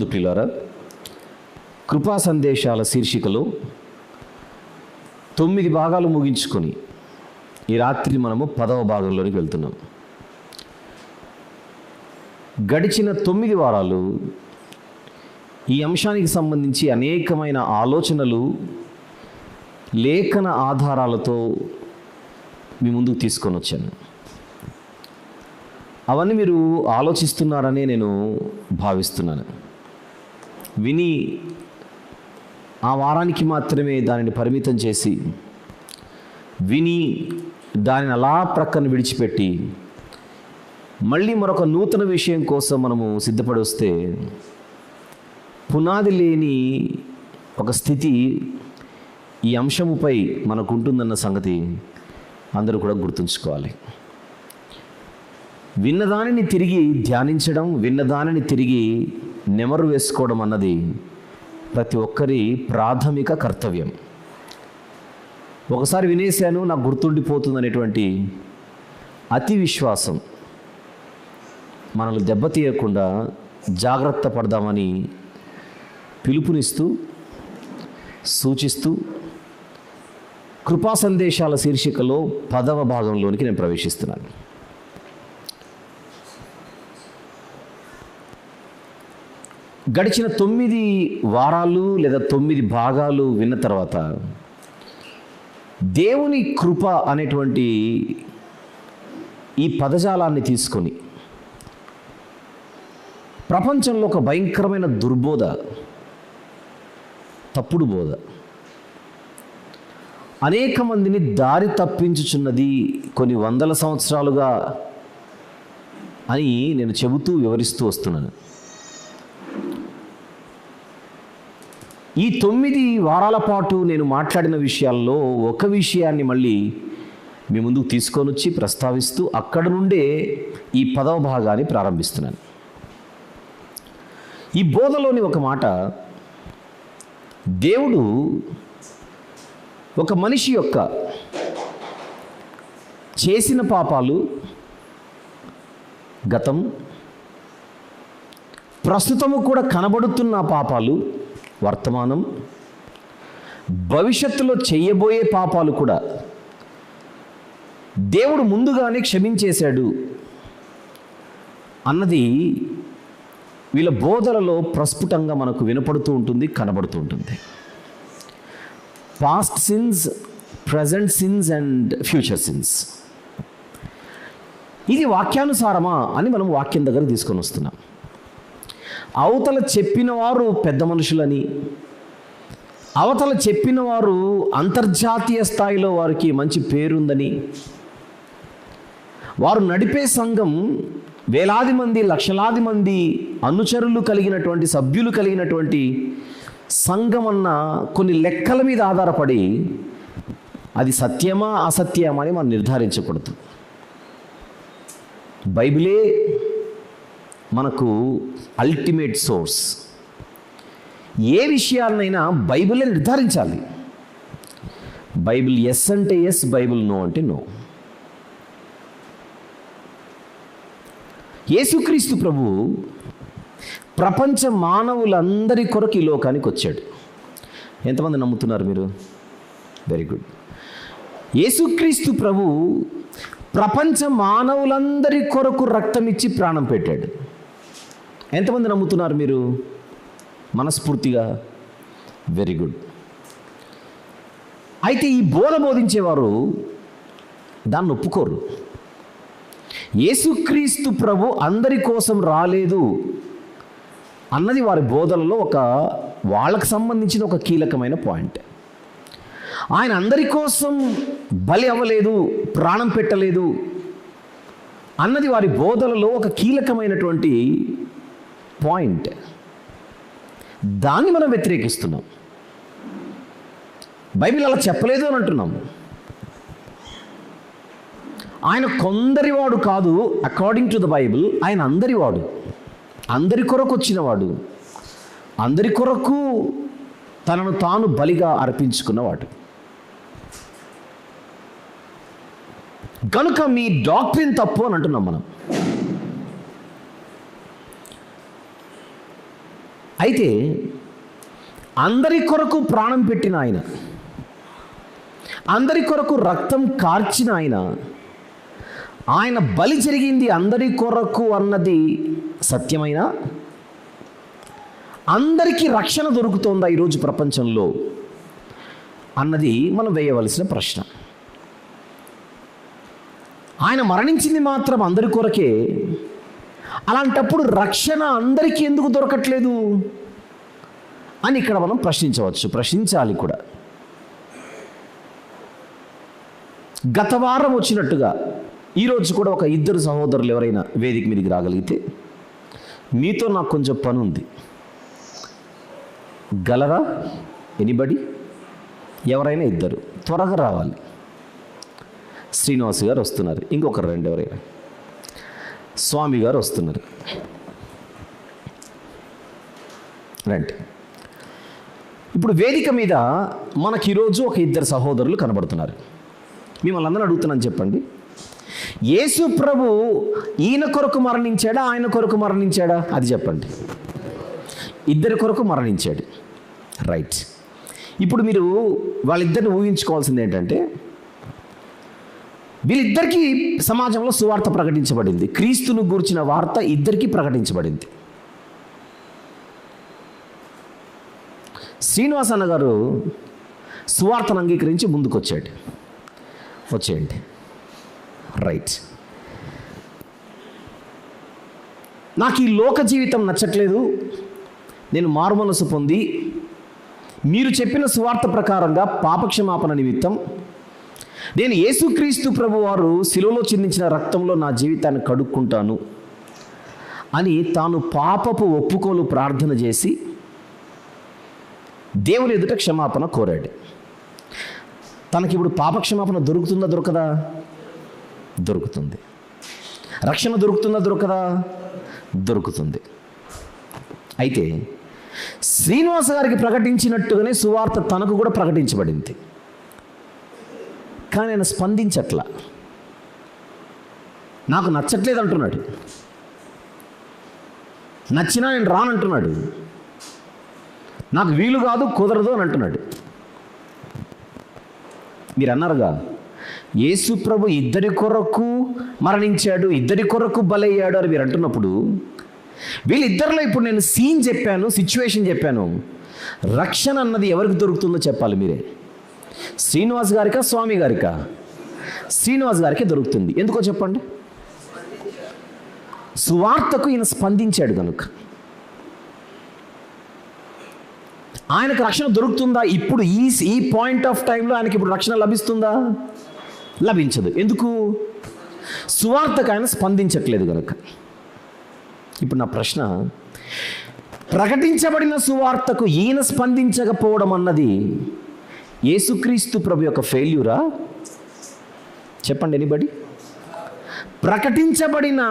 క్రీస్తునందు ప్రియులారా, కృపా సందేశాల శీర్షికలో 9 భాగాలు ముగించుకొని ఈ రాత్రి మనము 10వ భాగంలోనికి వెళ్తున్నాం. గడిచిన 9 వారాలు ఈ అంశానికి సంబంధించి అనేకమైన ఆలోచనలు లేఖన ఆధారాలతో మీ ముందుకు తీసుకొని వచ్చాను. అవన్నీ మీరు ఆలోచిస్తున్నారనే నేను భావిస్తున్నాను. విని ఆ వారానికి మాత్రమే దానిని పరిమితం చేసి విని దానిని అలా ప్రక్కన విడిచిపెట్టి మళ్ళీ మరొక నూతన విషయం కోసం మనము సిద్ధపడి వస్తే పునాది లేని ఒక స్థితి ఈ అంశముపై మనకు ఉంటుందన్న సంగతి అందరూ కూడా గుర్తుంచుకోవాలి. విన్నదానిని తిరిగి ధ్యానించడం, విన్నదానిని తిరిగి నెమరు వేసుకోవడం అన్నది ప్రతి ఒక్కరి ప్రాథమిక కర్తవ్యం. ఒకసారి వినేశాను నాకు గుర్తుండిపోతుంది అనేటువంటి అతి విశ్వాసం మనల్ని దెబ్బతీయకుండా జాగ్రత్త పడదామని పిలుపునిస్తూ సూచిస్తూ కృపా సందేశాల శీర్షికలో 10వ భాగంలోనికి నేను ప్రవేశిస్తున్నాను. గడిచిన 9 వారాలు లేదా 9 భాగాలు విన్న తర్వాత దేవుని కృప అనేటువంటి ఈ పదజాలాన్ని తీసుకొని ప్రపంచంలో ఒక భయంకరమైన దుర్బోధ, తప్పుడు బోధ అనేక మందిని దారి తప్పించుచున్నది కొన్ని వందల సంవత్సరాలుగా అని నేను చెబుతూ వివరిస్తూ వస్తున్నాను. ఈ 9 వారాల పాటు నేను మాట్లాడిన విషయాల్లో ఒక విషయాన్ని మళ్ళీ మీ ముందుకు తీసుకొని వచ్చి ప్రస్తావిస్తూ అక్కడ నుండే ఈ 10వ భాగాన్ని ప్రారంభిస్తున్నాను. ఈ బోధలోని ఒక మాట, దేవుడు ఒక మనిషి యొక్క చేసిన పాపాలు గతం, ప్రస్తుతము కూడా కనబడుతున్న పాపాలు వర్తమానం, భవిష్యత్తులో చేయబోయే పాపాలు కూడా దేవుడు ముందుగానే క్షమించేశాడు అన్నది వీళ్ళ బోధలలో ప్రస్ఫుటంగా మనకు వినపడుతూ ఉంటుంది, కనబడుతూ ఉంటుంది. Past since, present since and future since. ఇది వాక్యానుసారమా అని మనం వాక్యం దగ్గర తీసుకొని వస్తున్నాం. అవతల చెప్పిన వారు పెద్ద మనుషులని, అవతల చెప్పిన వారు అంతర్జాతీయ స్థాయిలో వారికి మంచి పేరుందని, వారు నడిపే సంఘం వేలాది మంది, లక్షలాది మంది అనుచరులు కలిగినటువంటి, సభ్యులు కలిగినటువంటి సంఘం అన్న కొన్ని లెక్కల మీద ఆధారపడి అది సత్యమా అసత్యమా అని మనం నిర్ధారించకూడదు. బైబిలే మనకు అల్టిమేట్ సోర్స్. ఏ విషయాన్నైనా బైబిలే నిర్ధారించాలి. బైబిల్ ఎస్ అంటే ఎస్, బైబిల్ నో అంటే నో. యేసుక్రీస్తు ప్రభు ప్రపంచ మానవులందరి కొరకు ఈ లోకానికి వచ్చాడు. ఎంతమంది నమ్ముతున్నారు మీరు? Very good. యేసుక్రీస్తు ప్రభు ప్రపంచ మానవులందరి కొరకు రక్తం ఇచ్చి ప్రాణం పెట్టాడు. ఎంతమంది నమ్ముతున్నారు మీరు మనస్ఫూర్తిగా? Very good. అయితే ఈ బోధ బోధించేవారు దాన్ని ఒప్పుకోరు. యేసుక్రీస్తు ప్రభు అందరి కోసం రాలేదు అన్నది వారి బోధనలో వాళ్ళకు సంబంధించిన ఒక కీలకమైన పాయింట్. ఆయన అందరి కోసం బలి అవ్వలేదు, ప్రాణం పెట్టలేదు అన్నది వారి బోధనలో ఒక కీలకమైనటువంటి పాయింట్. దాన్ని మనం వ్యతిరేకిస్తున్నాం. బైబిల్ అలా చెప్పలేదు అని అంటున్నాము. ఆయన కొందరివాడు కాదు, అకార్డింగ్ టు ద బైబిల్ ఆయన అందరివాడు, అందరి కొరకు వచ్చినవాడు, అందరి కొరకు తనను తాను బలిగా అర్పించుకున్నవాడు. కనుక మీ డాక్ట్రిన్ తప్పు అని అంటున్నాం మనం. అయితే అందరి కొరకు ప్రాణం పెట్టిన ఆయన, అందరి కొరకు రక్తం కార్చిన ఆయన బలి జరిగింది అందరి కొరకు అన్నది సత్యమైన, అందరికీ రక్షణ దొరుకుతోందా ఈరోజు ప్రపంచంలో అన్నది మనం వేయవలసిన ప్రశ్న. ఆయన మరణించింది మాత్రం అందరి కొరకే, అలాంటప్పుడు రక్షణ అందరికీ ఎందుకు దొరకట్లేదు అని ఇక్కడ మనం ప్రశ్నించవచ్చు, ప్రశ్నించాలి కూడా. గత వారం వచ్చినట్టుగా ఈరోజు కూడా ఒక ఇద్దరు సహోదరులు ఎవరైనా వేదిక మీదకి రాగలిగితే, మీతో నాకు కొంచెం పని ఉంది, గలరా? ఎనీబడి? ఎవరైనా ఇద్దరు త్వరగా రావాలి. శ్రీనివాస్ గారు వస్తున్నారు, ఇంకొకరు రెండు, ఎవరైనా స్వామి గారు వస్తున్నారు, రండి. ఇప్పుడు వేదిక మీద మనకి ఈరోజు ఒక ఇద్దరు సహోదరులు కనబడుతున్నారు. మిమ్మల్ని అందరూ అడుగుతున్నాను, చెప్పండి, యేసు ప్రభు ఈయన కొరకు మరణించాడా, ఆయన కొరకు మరణించాడా? అది చెప్పండి. ఇద్దరి కొరకు మరణించాడు, రైట్. ఇప్పుడు మీరు వాళ్ళిద్దరిని ఊహించుకోవాల్సింది ఏంటంటే, వీళ్ళిద్దరికీ సమాజంలో సువార్త ప్రకటించబడింది, క్రీస్తును గూర్చిన వార్త ఇద్దరికీ ప్రకటించబడింది. శ్రీనివాస్ అన్న గారు సువార్తను అంగీకరించి ముందుకు వచ్చేయండి, రైట్. నాకు ఈ లోక జీవితం నచ్చట్లేదు, నేను మారుమనసు పొంది మీరు చెప్పిన సువార్త ప్రకారంగా పాపక్షమాపణ నిమిత్తం నేను యేసుక్రీస్తు ప్రభువారు శిలువలో చిందించిన రక్తంలో నా జీవితాన్ని కడుక్కుంటాను అని తాను పాపపు ఒప్పుకోలు ప్రార్థన చేసి దేవుని ఎదుట క్షమాపణ కోరాడు. తనకిప్పుడు పాపక్షమాపణ దొరుకుతుందా దొరకదా? దొరుకుతుంది. రక్షణ దొరుకుతుందా దొరకదా? దొరుకుతుంది. అయితే శ్రీనివాస గారికి ప్రకటించినట్టుగానే సువార్త తనకు కూడా ప్రకటించబడింది, కానీ ఆయన స్పందించట్లా. నాకు నచ్చట్లేదు అంటున్నాడు, నచ్చినా నేను రానంటున్నాడు, నాకు వీలు కాదు, కుదరదు అని అంటున్నాడు. మీరు అన్నారుగా, యేసు ప్రభు ఇద్దరి కొరకు మరణించాడు, ఇద్దరి కొరకు బలయ్యాడు అని మీరు అంటున్నప్పుడు, వీళ్ళిద్దరిలో ఇప్పుడు నేను సీన్ చెప్పాను, సిచ్యువేషన్ చెప్పాను, రక్షణ అన్నది ఎవరికి దొరుకుతుందో చెప్పాలి మీరే. శ్రీనివాస్ గారికా, స్వామి గారికా? శ్రీనివాస్ గారికి దొరుకుతుంది. ఎందుకో చెప్పండి. సువార్తకు ఈయన స్పందించాడు కనుక. ఆయనకు రక్షణ దొరుకుతుందా ఇప్పుడు? ఈ పాయింట్ ఆఫ్ టైంలో ఆయనకి ఇప్పుడు రక్షణ లభిస్తుందా? లభించదు. ఎందుకు? సువార్తకు ఆయన స్పందించట్లేదు కనుక. ఇప్పుడు నా ప్రశ్న, ప్రకటించబడిన సువార్తకు ఈయన స్పందించకపోవడం అన్నది యేసుక్రీస్తు ప్రభు యొక్క ఫెయిల్యూరా? చెప్పండి, ఎనీబడి? ప్రకటించబడిన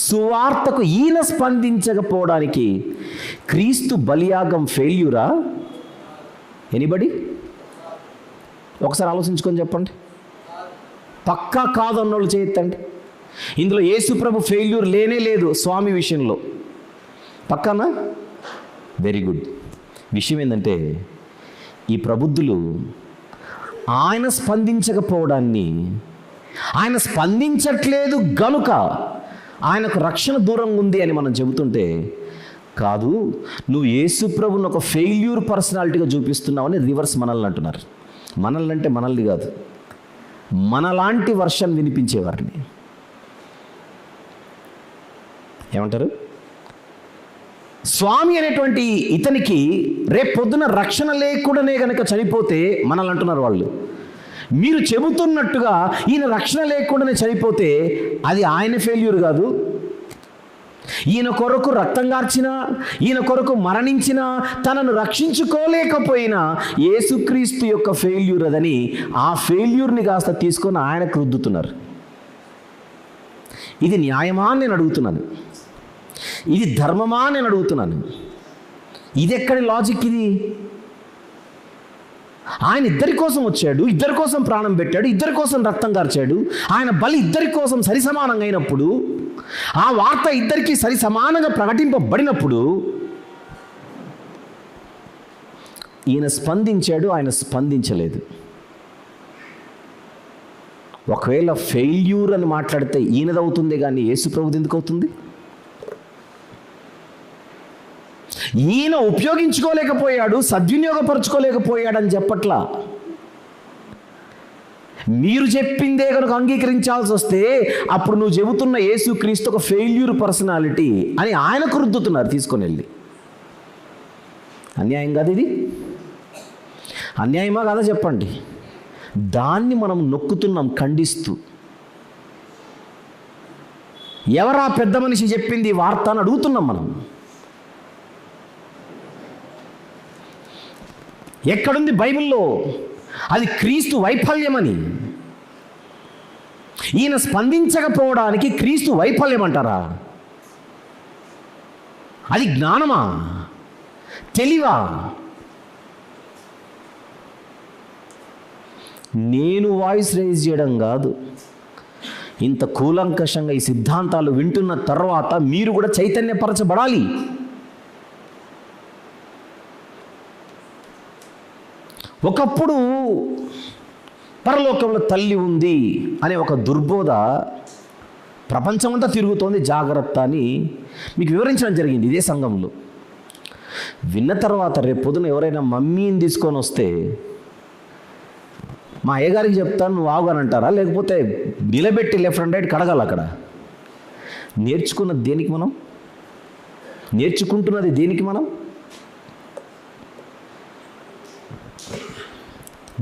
సువార్తకు ఈయన స్పందించకపోవడానికి క్రీస్తు బలియాగం ఫెయిల్యూరా? ఎనీబడి? ఒకసారి ఆలోచించుకొని చెప్పండి. పక్కా కాదు అన్నోళ్ళు చేయొద్దండి. ఇందులో యేసు ప్రభు ఫెయిల్యూర్ లేనే లేదు స్వామి విషయంలో. పక్కానా? Very good. విషయం ఏంటంటే, ఈ ప్రబుద్ధులు ఆయన స్పందించకపోవడాన్ని, ఆయన స్పందించట్లేదు గనుక ఆయనకు రక్షణ దూరంగా ఉంది అని మనం చెబుతుంటే, కాదు నువ్వు యేసు ప్రభుని ఒక ఫెయిల్యూర్ పర్సనాలిటీగా చూపిస్తున్నావని రివర్స్ మనల్ని అంటున్నారు. మనల్ని అంటే మనల్ని కాదు, మనలాంటి వర్షన్ వినిపించేవారిని ఏమంటారు? స్వామి అనేటువంటి ఇతనికి రేపు పొద్దున రక్షణ లేకుండానే కనుక చనిపోతే మనల్ని అంటున్నారు వాళ్ళు, మీరు చెబుతున్నట్టుగా ఈయన రక్షణ లేకుండానే చనిపోతే అది ఆయన ఫెయిల్యూర్ కాదు, ఈయన కొరకు రక్తం గార్చినా, ఈయన కొరకు మరణించినా, తనను రక్షించుకోలేకపోయినా యేసుక్రీస్తు యొక్క ఫెయిల్యూర్ అదని ఆ ఫెయిల్యూర్ని కాస్త తీసుకొని ఆయనకు రుద్దుతున్నారు. ఇది న్యాయమా అని నేను అడుగుతున్నాను, ఇది ధర్మమా అని నేను అడుగుతున్నాను. ఇది ఎక్కడి లాజిక్ ఇది? ఆయన ఇద్దరి కోసం వచ్చాడు, ఇద్దరి కోసం ప్రాణం పెట్టాడు, ఇద్దరి కోసం రక్తం కార్చాడు. ఆయన బలి ఇద్దరి కోసం సరి సమానంగా అయినప్పుడు, ఆ వార్త ఇద్దరికి సరి సమానంగా ప్రకటింపబడినప్పుడు ఈయన స్పందించాడు, ఆయన స్పందించలేదు. ఒకవేళ ఫెయిల్యూర్ అని మాట్లాడితే ఈయనదవుతుంది కానీ యేసు ప్రభుది ఎందుకు అవుతుంది? ఈయన ఉపయోగించుకోలేకపోయాడు, సద్వినియోగపరచుకోలేకపోయాడని చెప్పట్లా. మీరు చెప్పిందే కనుక అంగీకరించాల్సి వస్తే అప్పుడు నువ్వు చెబుతున్న యేసుక్రీస్తు ఒక ఫెయిల్యూర్ పర్సనాలిటీ అని ఆయనకు రుద్దుతున్నారు తీసుకొని వెళ్ళి. అన్యాయం కాదు ఇది? అన్యాయమా కాదా చెప్పండి? దాన్ని మనం నొక్కుతున్నాం ఖండిస్తూ. ఎవరా పెద్ద మనిషి చెప్పింది వార్త అని అడుగుతున్నాం మనం. ఎక్కడుంది బైబిల్లో అది క్రీస్తు వైఫల్యమని? ఈయన స్పందించకపోవడానికి క్రీస్తు వైఫల్యం అంటారా? అది జ్ఞానమా, తెలివా? నేను వాయిస్ రైజ్ చేయడం కాదు, ఇంత కూలంకషంగా ఈ సిద్ధాంతాలు వింటున్న తర్వాత మీరు కూడా చైతన్యపరచబడాలి. ఒకప్పుడు పరలోకంలో తల్లి ఉంది అనే ఒక దుర్బోధ ప్రపంచమంతా తిరుగుతోంది, జాగ్రత్త అని మీకు వివరించడం జరిగింది ఇదే సంఘంలో. విన్న తర్వాత రేపు పొద్దున ఎవరైనా మమ్మీని తీసుకొని వస్తే మా అయ్యగారికి చెప్తాను నువ్వు ఆగుగానంటారా? లేకపోతే నిలబెట్టి లెఫ్ట్ అండ్ రైట్ కడగాలి? అక్కడ నేర్చుకున్నది దేనికి మనం? నేర్చుకుంటున్నది దేనికి మనం?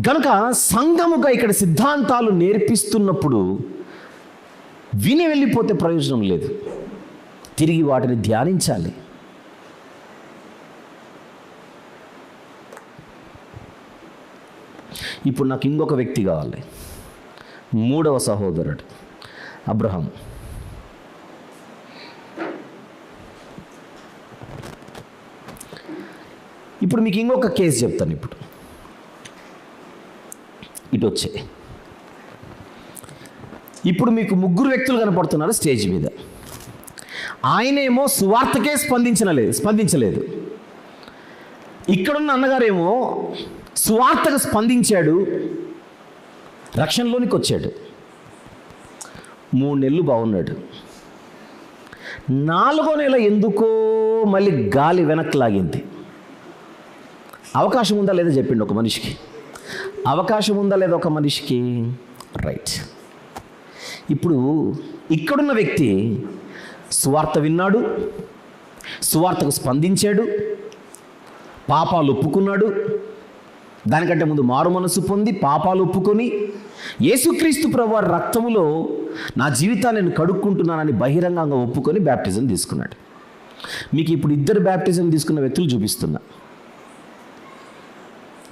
గనుక సంఘముగా ఇక్కడ సిద్ధాంతాలు నేర్పిస్తున్నప్పుడు విని వెళ్ళిపోతే ప్రయోజనం లేదు, తిరిగి వాటిని ధ్యానించాలి. ఇప్పుడు నాకు ఇంకొక వ్యక్తి కావాలి, మూడవ సహోదరుడు అబ్రహాం. ఇప్పుడు మీకు ఇంకొక కేసు చెప్తాను. ఇప్పుడు ఇటు వచ్చే ఇప్పుడు మీకు ముగ్గురు వ్యక్తులు కనపడుతున్నారు స్టేజ్ మీద. ఆయనేమో సువార్తకే స్పందించలేదు. ఇక్కడున్న అన్నగారేమో సువార్తకు స్పందించాడు, రక్షణలోనికి వచ్చాడు. 3 నెలలు బాగున్నాడు. 4వ నెల ఎందుకో మళ్ళీ గాలి వెనక్కి లాగింది. అవకాశం ఉందా లేదా చెప్పిండు ఒక మనిషికి? అవకాశం ఉందా లేదా ఒక మనిషికి? రైట్. ఇప్పుడు ఇక్కడున్న వ్యక్తి సువార్త విన్నాడు, సువార్తకు స్పందించాడు, పాపాలు ఒప్పుకున్నాడు. దానికంటే ముందు మారు మనసు పొంది పాపాలు ఒప్పుకొని యేసుక్రీస్తు ప్రభువారి రక్తములో నా జీవితాన్ని నేను కడుక్కుంటున్నానని బహిరంగంగా ఒప్పుకొని బ్యాప్టిజం తీసుకున్నాడు. మీకు ఇప్పుడు 2 బ్యాప్టిజం తీసుకున్న వ్యక్తులు చూపిస్తున్నా.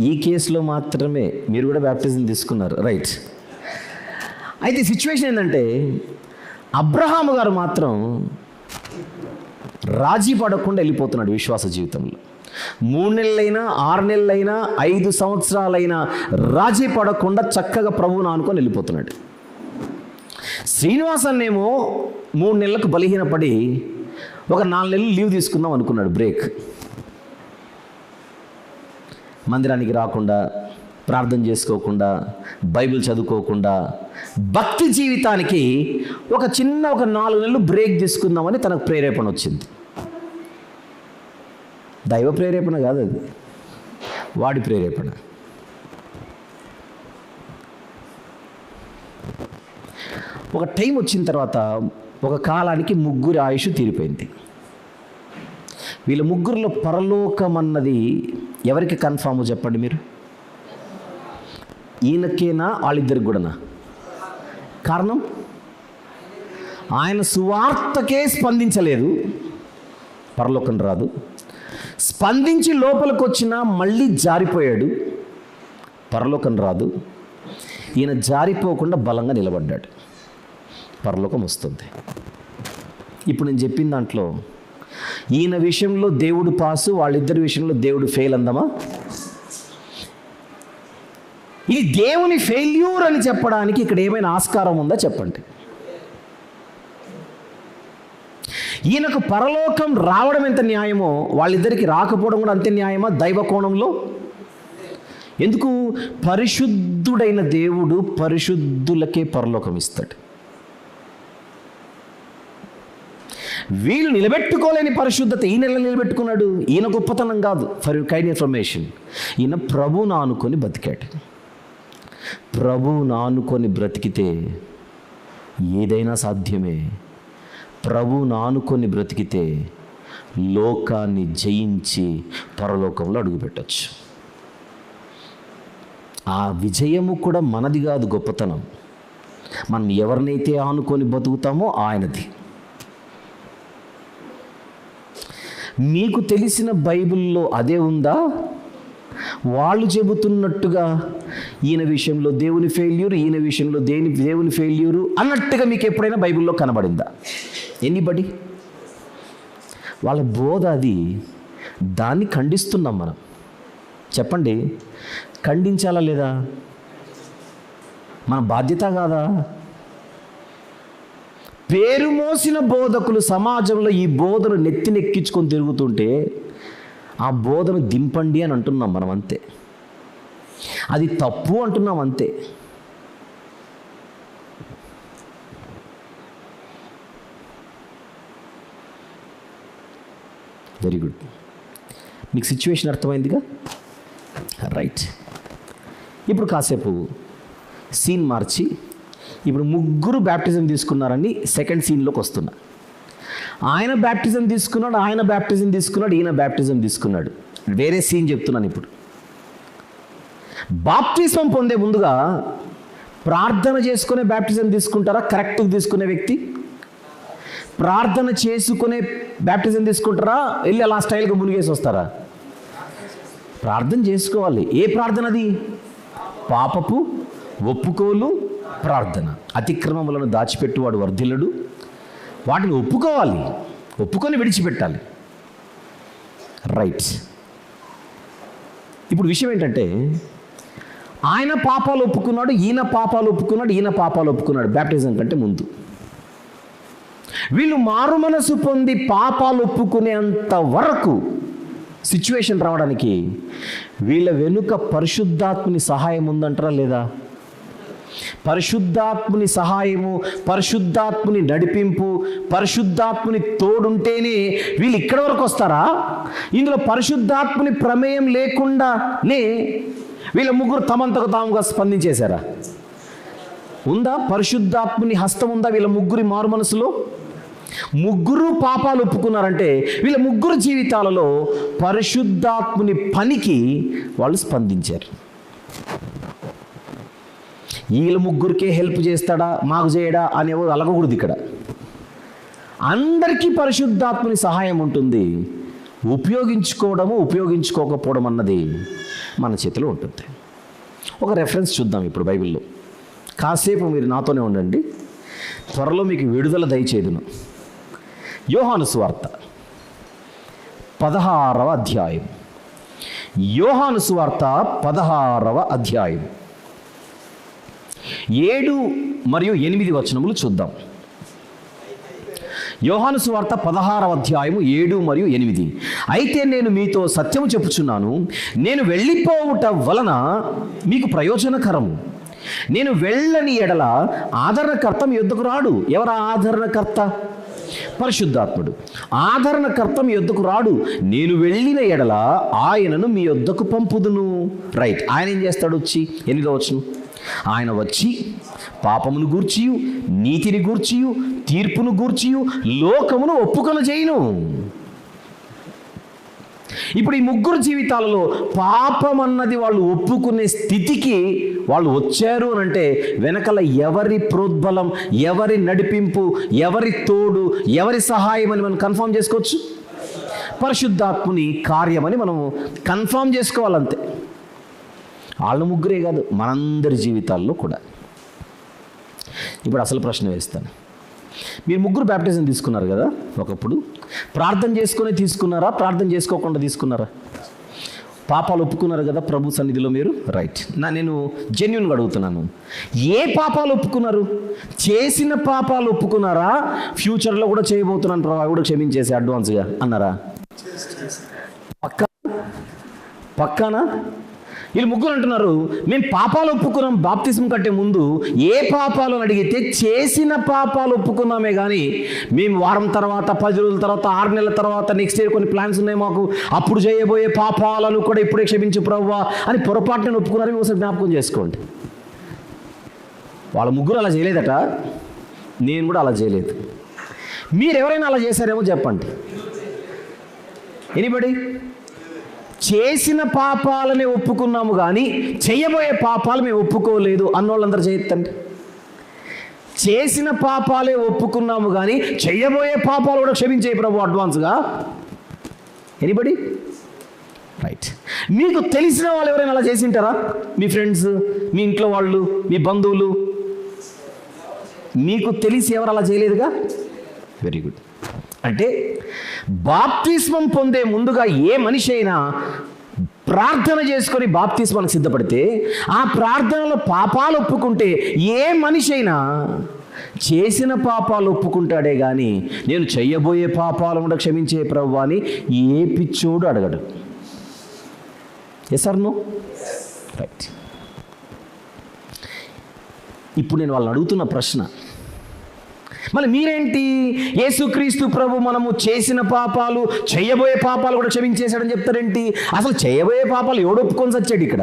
ఈ కేసులో మాత్రమే మీరు కూడా బ్యాప్టిజం తీసుకున్నారు, రైట్. అయితే సిచ్యువేషన్ ఏంటంటే అబ్రహాము గారు మాత్రం రాజీ పడకుండా వెళ్ళిపోతున్నాడు విశ్వాస జీవితంలో. 3 నెలలైనా 6 నెలలైనా 5 సంవత్సరాలైనా రాజీ పడకుండా చక్కగా ప్రభువును ఆనుకొని వెళ్ళిపోతున్నాడు. శ్రీనివాసన్నేమో 3 నెలలకు బలహీనపడి ఒక 4 నెలలు లీవ్ తీసుకుందాం అనుకున్నాడు, బ్రేక్. మందిరానికి రాకుండా, ప్రార్థన చేసుకోకుండా, బైబిల్ చదువుకోకుండా, భక్తి జీవితానికి ఒక 4 నెలలు బ్రేక్ తీసుకుందామని తనకు ప్రేరేపణ వచ్చింది. దైవ ప్రేరేపణ కాదు అది, వాడి ప్రేరేపణ. ఒక టైం వచ్చిన తర్వాత ఒక కాలానికి ముగ్గురి ఆయుష్ తీరిపోయింది. వీళ్ళ ముగ్గురిలో పరలోకం అన్నది ఎవరికి కన్ఫామ్ చెప్పండి మీరు? ఈయనకేనా వాళ్ళిద్దరికి కూడానా? కారణం ఆయన సువార్తకే స్పందించలేదు, పరలోకం రాదు. స్పందించి లోపలికి వచ్చినా మళ్ళీ జారిపోయాడు, పరలోకం రాదు. ఈయన జారిపోకుండా బలంగా నిలబడ్డాడు, పరలోకం వస్తుంది. ఇప్పుడు నేను చెప్పిన దాంట్లో ఈయన విషయంలో దేవుడు పాసు, వాళ్ళిద్దరి విషయంలో దేవుడు ఫెయిల్ అందామా? ఇది దేవుని ఫెయిల్యూర్ అని చెప్పడానికి ఇక్కడ ఏమైనా ఆస్కారం ఉందా చెప్పండి. ఈయనకు పరలోకం రావడం ఎంత న్యాయమో వాళ్ళిద్దరికి రాకపోవడం కూడా అంతే న్యాయమా దైవ కోణంలో? ఎందుకు? పరిశుద్ధుడైన దేవుడు పరిశుద్ధులకే పరలోకం ఇస్తాడు. వీళ్ళు నిలబెట్టుకోలేని పరిశుద్ధత ఈయన నిలబెట్టుకున్నాడు. ఈయన గొప్పతనం కాదు. ఫర్ కైండ్ ఇన్ఫర్మేషన్, ఈయన ప్రభువును ఆనుకొని బతికాడు. ప్రభువును ఆనుకొని బ్రతికితే ఏదైనా సాధ్యమే. ప్రభువును ఆనుకొని బ్రతికితే లోకాన్ని జయించి పరలోకంలో అడుగుపెట్టచ్చు. ఆ విజయము కూడా మనది కాదు, గొప్పతనం. మనం ఎవరినైతే ఆనుకొని బతుకుతామో ఆయనది. మీకు తెలిసిన బైబిల్లో అదే ఉందా? వాళ్ళు చెబుతున్నట్టుగా ఈయన విషయంలో దేవుని ఫెయిల్యూర్, ఈయన విషయంలో దేవుని ఫెయిల్యూరు అన్నట్టుగా మీకు ఎప్పుడైనా బైబిల్లో కనబడిందా? ఎనీబడి? వాళ్ళ బోధ అది. దాన్ని ఖండిస్తున్నాం మనం. చెప్పండి, ఖండించాలా లేదా? మన బాధ్యత కాదా? పేరు మోసిన బోధకులు సమాజంలో ఈ బోధను నెత్తినెక్కించుకొని తిరుగుతుంటే ఆ బోధను దింపండి అని అంటున్నాం మనం, అంతే. అది తప్పు అంటున్నాం, అంతే. Very good. మీకు సిచ్యువేషన్ అర్థమైందిగా? రైట్. ఇప్పుడు కాసేపు సీన్ మార్చి, ఇప్పుడు ముగ్గురు బ్యాప్టిజం తీసుకున్నారని సెకండ్ సీన్లోకి వస్తున్నా. ఆయన బ్యాప్టిజం తీసుకున్నాడు, ఈయన బ్యాప్టిజం తీసుకున్నాడు. వేరే సీన్ చెప్తున్నాను ఇప్పుడు. బాప్టిజం పొందే ముందుగా ప్రార్థన చేసుకునే బ్యాప్టిజం తీసుకుంటారా? కరెక్ట్గా తీసుకునే వ్యక్తి ప్రార్థన చేసుకునే బ్యాప్టిజం తీసుకుంటారా? వెళ్ళి అలా స్టైల్గా మునిగేసి వస్తారా? ప్రార్థన చేసుకోవాలి. ఏ ప్రార్థన అది? పాపపు ఒప్పుకోలు ప్రార్థన. అతిక్రమములను దాచిపెట్టువాడు వర్ధిల్లడు. వాటిని ఒప్పుకోవాలి, ఒప్పుకొని విడిచిపెట్టాలి. రైట్. ఇప్పుడు విషయం ఏంటంటే, ఆయన పాపాలు ఒప్పుకున్నాడు, ఈయన పాపాలు ఒప్పుకున్నాడు బ్యాప్టిజం కంటే ముందు. వీళ్ళు మారు మనసు పొంది పాపాలు ఒప్పుకునేంత వరకు సిచ్యువేషన్ రావడానికి వీళ్ళ వెనుక పరిశుద్ధాత్మని సహాయం ఉందంటారా లేదా? పరిశుద్ధాత్ముని సహాయము, పరిశుద్ధాత్ముని నడిపింపు, పరిశుద్ధాత్ముని తోడుంటేనే వీళ్ళు ఇక్కడి వరకు వస్తారా? ఇందులో పరిశుద్ధాత్ముని ప్రమేయం లేకుండానే వీళ్ళ ముగ్గురు తమంతకు తాముగా స్పందించేశారా? ఉందా? పరిశుద్ధాత్ముని హస్తం ఉందా వీళ్ళ ముగ్గురి మారు మనసులో? ముగ్గురు పాపాలు ఒప్పుకున్నారంటే వీళ్ళ ముగ్గురు జీవితాలలో పరిశుద్ధాత్ముని పనికి వాళ్ళు స్పందించారు. వీళ్ళ ముగ్గురికే హెల్ప్ చేస్తాడా, మాకు చేయడా అని ఎవరు అలగకూడదు. ఇక్కడ అందరికీ పరిశుద్ధాత్మని సహాయం ఉంటుంది. ఉపయోగించుకోవడము, ఉపయోగించుకోకపోవడం అన్నది మన చేతిలో ఉంటుంది. ఒక రెఫరెన్స్ చూద్దాం ఇప్పుడు బైబిల్లో. కాసేపు మీరు నాతోనే ఉండండి, త్వరలో మీకు విడుదల దయచేదును. యోహాను సువార్త 16వ అధ్యాయం. యోహాను సువార్త 16వ అధ్యాయం 7 మరియు 8 వచనములు చూద్దాం. యోహాను సువార్త 16వ అధ్యాయము 7 మరియు 8. అయితే నేను మీతో సత్యము చెప్పుచున్నాను, నేను వెళ్ళిపోవుట వలన మీకు ప్రయోజనకరము. నేను వెళ్ళని ఎడల ఆదరణకర్త మీ యొద్దకు రాడు. ఎవరా ఆదరణకర్త? పరిశుద్ధాత్ముడు. ఆదరణకర్త మీ యొద్దకు రాడు. నేను వెళ్ళిన ఎడల ఆయనను మీ యొద్దకు పంపుదును. రైట్. ఆయన ఏం చేస్తాడు? వచ్చి 8వ వచనం, ఆయన వచ్చి పాపమును గూర్చియు, నీతిని గూర్చియు, తీర్పును గూర్చియు లోకమును ఒప్పుకొన చేయును. ఇప్పుడు ఈ ముగ్గురు జీవితాలలో పాపం అన్నది వాళ్ళు ఒప్పుకునే స్థితికి వాళ్ళు వచ్చారు అని అంటే వెనకల ఎవరి ప్రోద్బలం, ఎవరి నడిపింపు, ఎవరి తోడు, ఎవరి సహాయం అని మనం కన్ఫర్మ్ చేసుకోవచ్చు. పరిశుద్ధాత్ముని కార్యమని మనం కన్ఫర్మ్ చేసుకోవాలంతే. వాళ్ళ ముగ్గురే కాదు, మనందరి జీవితాల్లో కూడా. ఇప్పుడు అసలు ప్రశ్న వేస్తాను. మీరు ముగ్గురు బ్యాప్టిజం తీసుకున్నారు కదా ఒకప్పుడు. ప్రార్థన చేసుకునే తీసుకున్నారా, ప్రార్థన చేసుకోకుండా తీసుకున్నారా? పాపాలు ఒప్పుకున్నారు కదా ప్రభు సన్నిధిలో మీరు. రైట్. నేను జెన్యూన్గా అడుగుతున్నాను, ఏ పాపాలు ఒప్పుకున్నారు? చేసిన పాపాలు ఒప్పుకున్నారా? ఫ్యూచర్లో కూడా చేయబోతున్నాను ప్రభు, కూడా క్షమించేసి అడ్వాన్స్గా అన్నారా? పక్కానా? వీళ్ళు ముగ్గురు అంటున్నారు, మేము పాపాలు ఒప్పుకున్నాం బాప్తిజం కంటే ముందు. ఏ పాపాలు అని అడిగితే చేసిన పాపాలు ఒప్పుకున్నామే కానీ మేము వారం తర్వాత, 10 రోజుల తర్వాత, 6 నెలల తర్వాత, నెక్స్ట్ ఇయర్ కొన్ని ప్లాన్స్ ఉన్నాయి మాకు, అప్పుడు చేయబోయే పాపాలను కూడా ఇప్పుడే క్షమించు ప్రభువా అని పొరపాటున ఒప్పుకున్నారని ఒకసారి జ్ఞాపకం చేసుకోండి. వాళ్ళ ముగ్గురు అలా చేయలేదట, నేను కూడా అలా చేయలేదు. మీరు ఎవరైనా అలా చేశారేమో చెప్పండి. ఎనీబడి? చేసిన పాపాలనే ఒప్పుకున్నాము కానీ చేయబోయే పాపాలు మేము ఒప్పుకోలేదు అన్నోళ్ళందరూ చేయొద్దండి. చేసిన పాపాలే ఒప్పుకున్నాము కానీ చేయబోయే పాపాలు కూడా క్షమించే ప్రభు అడ్వాన్స్గా. ఎనీబడి? రైట్. మీకు తెలిసిన వాళ్ళు ఎవరైనా అలా చేసి ఉంటారా? మీ ఫ్రెండ్స్, మీ ఇంట్లో వాళ్ళు, మీ బంధువులు, మీకు తెలిసి ఎవరు అలా చేయలేదుగా? Very good. అంటే బాప్తిస్మం పొందే ముందుగా ఏ మనిషి అయినా ప్రార్థన చేసుకొని బాప్తిస్మానికి సిద్ధపడితే, ఆ ప్రార్థనలో పాపాలు ఒప్పుకుంటే ఏ మనిషి అయినా చేసిన పాపాలు ఒప్పుకుంటాడే కానీ నేను చెయ్యబోయే పాపాలు కూడా క్షమించే ప్రభువా అని ఏ పిచ్చోడు అడగడు. Yes or no? రైట్. ఇప్పుడు నేను వాళ్ళని అడుగుతున్న ప్రశ్న, మళ్ళీ మీరేంటి యేసుక్రీస్తు ప్రభు మనము చేసిన పాపాలు, చేయబోయే పాపాలు కూడా క్షమించేశాడని చెప్తారేంటి? అసలు చేయబోయే పాపాలు ఎవడొప్పుకొని చచ్చాడు ఇక్కడ?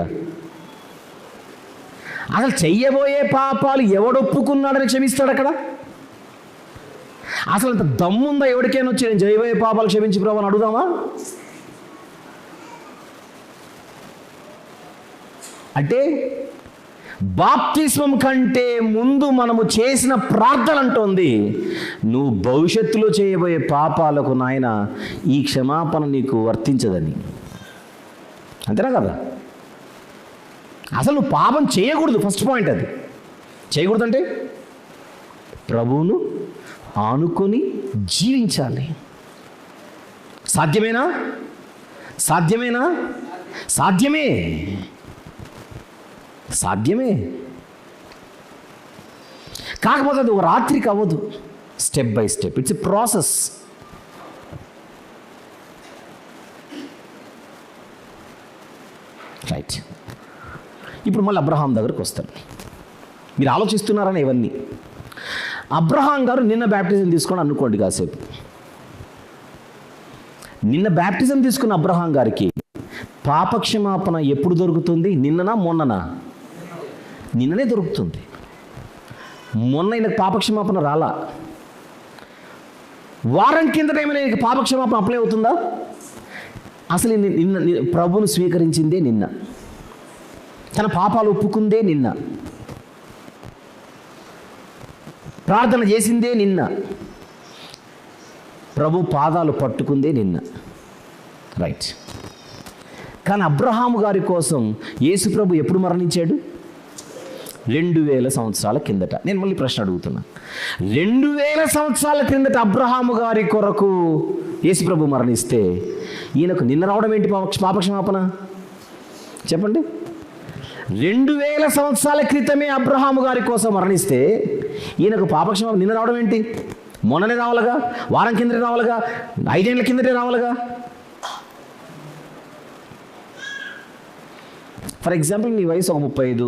అసలు చెయ్యబోయే పాపాలు ఎవడొప్పుకున్నాడని క్షమిస్తాడు అక్కడ? అసలు అంత దమ్ముందా ఎవరికైనా వచ్చి నేను చేయబోయే పాపాలు క్షమించి ప్రభు అని అడుగుదామా? అంటే బాప్తిస్మం కంటే ముందు మనము చేసిన ప్రార్థన అంటోంది, నువ్వు భవిష్యత్తులో చేయబోయే పాపాలకు నాయన ఈ క్షమాపణ నీకు వర్తించదని. అంతేనా కదా? అసలు నువ్వు పాపం చేయకూడదు. ఫస్ట్ పాయింట్ అది. చేయకూడదంటే ప్రభువును ఆనుకొని జీవించాలి. సాధ్యమేనా? సాధ్యమేనా? సాధ్యమే, సాధ్యమే. కాకపోతే అది ఒక రాత్రికి అవ్వదు. Step by step, it's a process. Right. ఇప్పుడు మళ్ళీ అబ్రహాం దగ్గరకు వస్తారు. మీరు ఆలోచిస్తున్నారని ఇవన్నీ. అబ్రహాం గారు నిన్న బ్యాప్టిజం తీసుకొని అనుకోండి కాసేపు. నిన్న బ్యాప్టిజం తీసుకున్న అబ్రహాం గారికి పాపక్షమాపణ ఎప్పుడు దొరుకుతుంది? నిన్ననా మొన్ననా? నిన్ననే దొరుకుతుంది. మొన్న ఈయనకు పాపక్షమాపణ రాలా. వారం కిందట ఏమైనా పాపక్షమాపణ అప్లై అవుతుందా? అసలు నిన్న ప్రభువును స్వీకరించిందే నిన్న, తన పాపాలు ఒప్పుకుందే నిన్న, ప్రార్థన చేసిందే నిన్న, ప్రభు పాదాలు పట్టుకుందే నిన్న. రైట్. కానీ అబ్రహాము గారి కోసం యేసు ప్రభు ఎప్పుడు మరణించాడు? 2000 సంవత్సరాల కిందట. నేను మళ్ళీ ప్రశ్న అడుగుతున్నా, 2000 సంవత్సరాల కిందట అబ్రహాము గారి కొరకు యేసు ప్రభు మరణిస్తే ఈయనకు నిన్న రావడం ఏంటి పాపక్షమాపణ? చెప్పండి. 2000 సంవత్సరాల క్రితమే అబ్రహాము గారి కోసం మరణిస్తే ఈయనకు పాపక్షమాపణ నిన్న రావడం ఏంటి? మొన్ననే రావాలిగా, వారం కిందటే రావాలిగా, 5 ఏళ్ల కిందటే రావాలిగా. ఫర్ ఎగ్జాంపుల్ నీ వయసు ఒక 35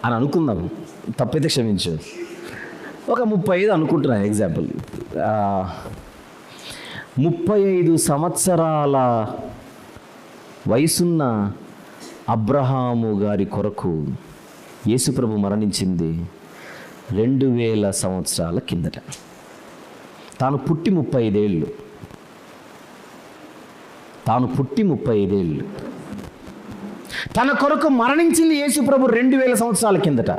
అని అనుకుందాం, తప్పైతే క్షమించు. ఒక 35 అనుకుంటున్నాను ఎగ్జాంపుల్. 35 సంవత్సరాల వయసున్న అబ్రహాము గారి కొరకు యేసుప్రభు మరణించింది 2000 సంవత్సరాల కిందట. తాను పుట్టి 35 ఏళ్ళు. తన కొరకు మరణించింది యేసు ప్రభు 2000 సంవత్సరాల కిందట.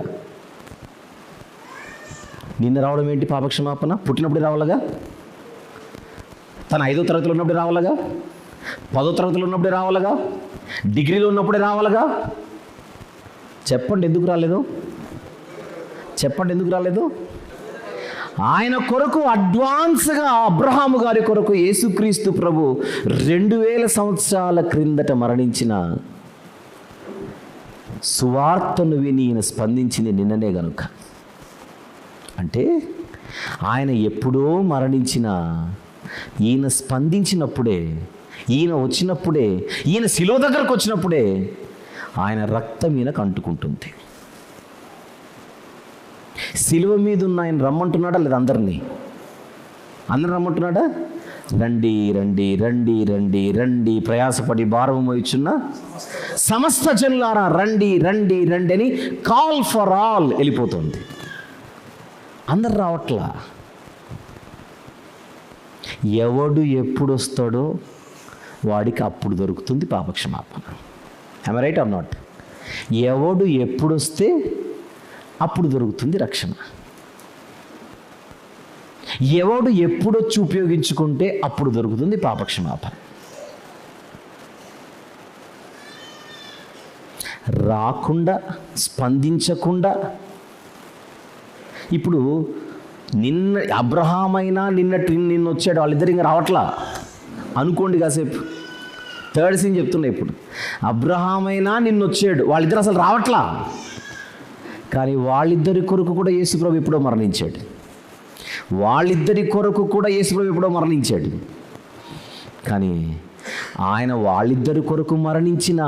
నిన్న రావడం ఏంటి పాపక్షమాపణ? పుట్టినప్పుడే రావాలగా, తన 5వ తరగతిలో ఉన్నప్పుడే రావాలగా, 10వ తరగతిలో ఉన్నప్పుడే రావాలగా, డిగ్రీలో ఉన్నప్పుడే రావాలగా. చెప్పండి ఎందుకు రాలేదు? చెప్పండి ఎందుకు రాలేదు? ఆయన కొరకు అడ్వాన్స్గా అబ్రహాము గారి కొరకు యేసుక్రీస్తు ప్రభు 2000 సంవత్సరాల క్రిందట మరణించిన సువార్తను విని ఈయన స్పందించింది నిన్ననే గనుక. అంటే ఆయన ఎప్పుడో మరణించిన ఈయన స్పందించినప్పుడే, ఈయన వచ్చినప్పుడే, ఈయన శిలువ దగ్గరకు వచ్చినప్పుడే ఆయన రక్తం ఈయనకు అంటుకుంటుంది. సిలువ మీద ఉన్న ఆయన రమ్మంటున్నాడా లేదా? అందరినీ రమ్మంటున్నాడా? రండి రండి రండి రండి రండి ప్రయాసపడి భారము మోయుచున్న సమస్త జనులారా రండి రండి రండి అని కాల్ ఫర్ ఆల్ వెళ్ళిపోతుంది. అందరు రావట్లా. ఎవడు ఎప్పుడు వస్తాడో వాడికి అప్పుడు దొరుకుతుంది పాపక్షమాపణ. I'm right are not? ఎవడు ఎప్పుడు వస్తే అప్పుడు దొరుకుతుంది రక్షణ. ఎవడు ఎప్పుడొచ్చి ఉపయోగించుకుంటే అప్పుడు దొరుకుతుంది పాపక్షమాపణ. రాకుండా స్పందించకుండా, ఇప్పుడు అబ్రహామైనా నిన్న వచ్చాడు, వాళ్ళిద్దరు ఇంకా రావట్లా అనుకోండి కాసేపు. థర్డ్ సీన్ చెప్తున్నా. ఇప్పుడు అబ్రహామైనా వచ్చాడు, వాళ్ళిద్దరు అసలు రావట్లా. కానీ వాళ్ళిద్దరి కొరకు కూడా యేసుప్రభు ఎప్పుడో మరణించాడు. కానీ ఆయన వాళ్ళిద్దరి కొరకు మరణించిన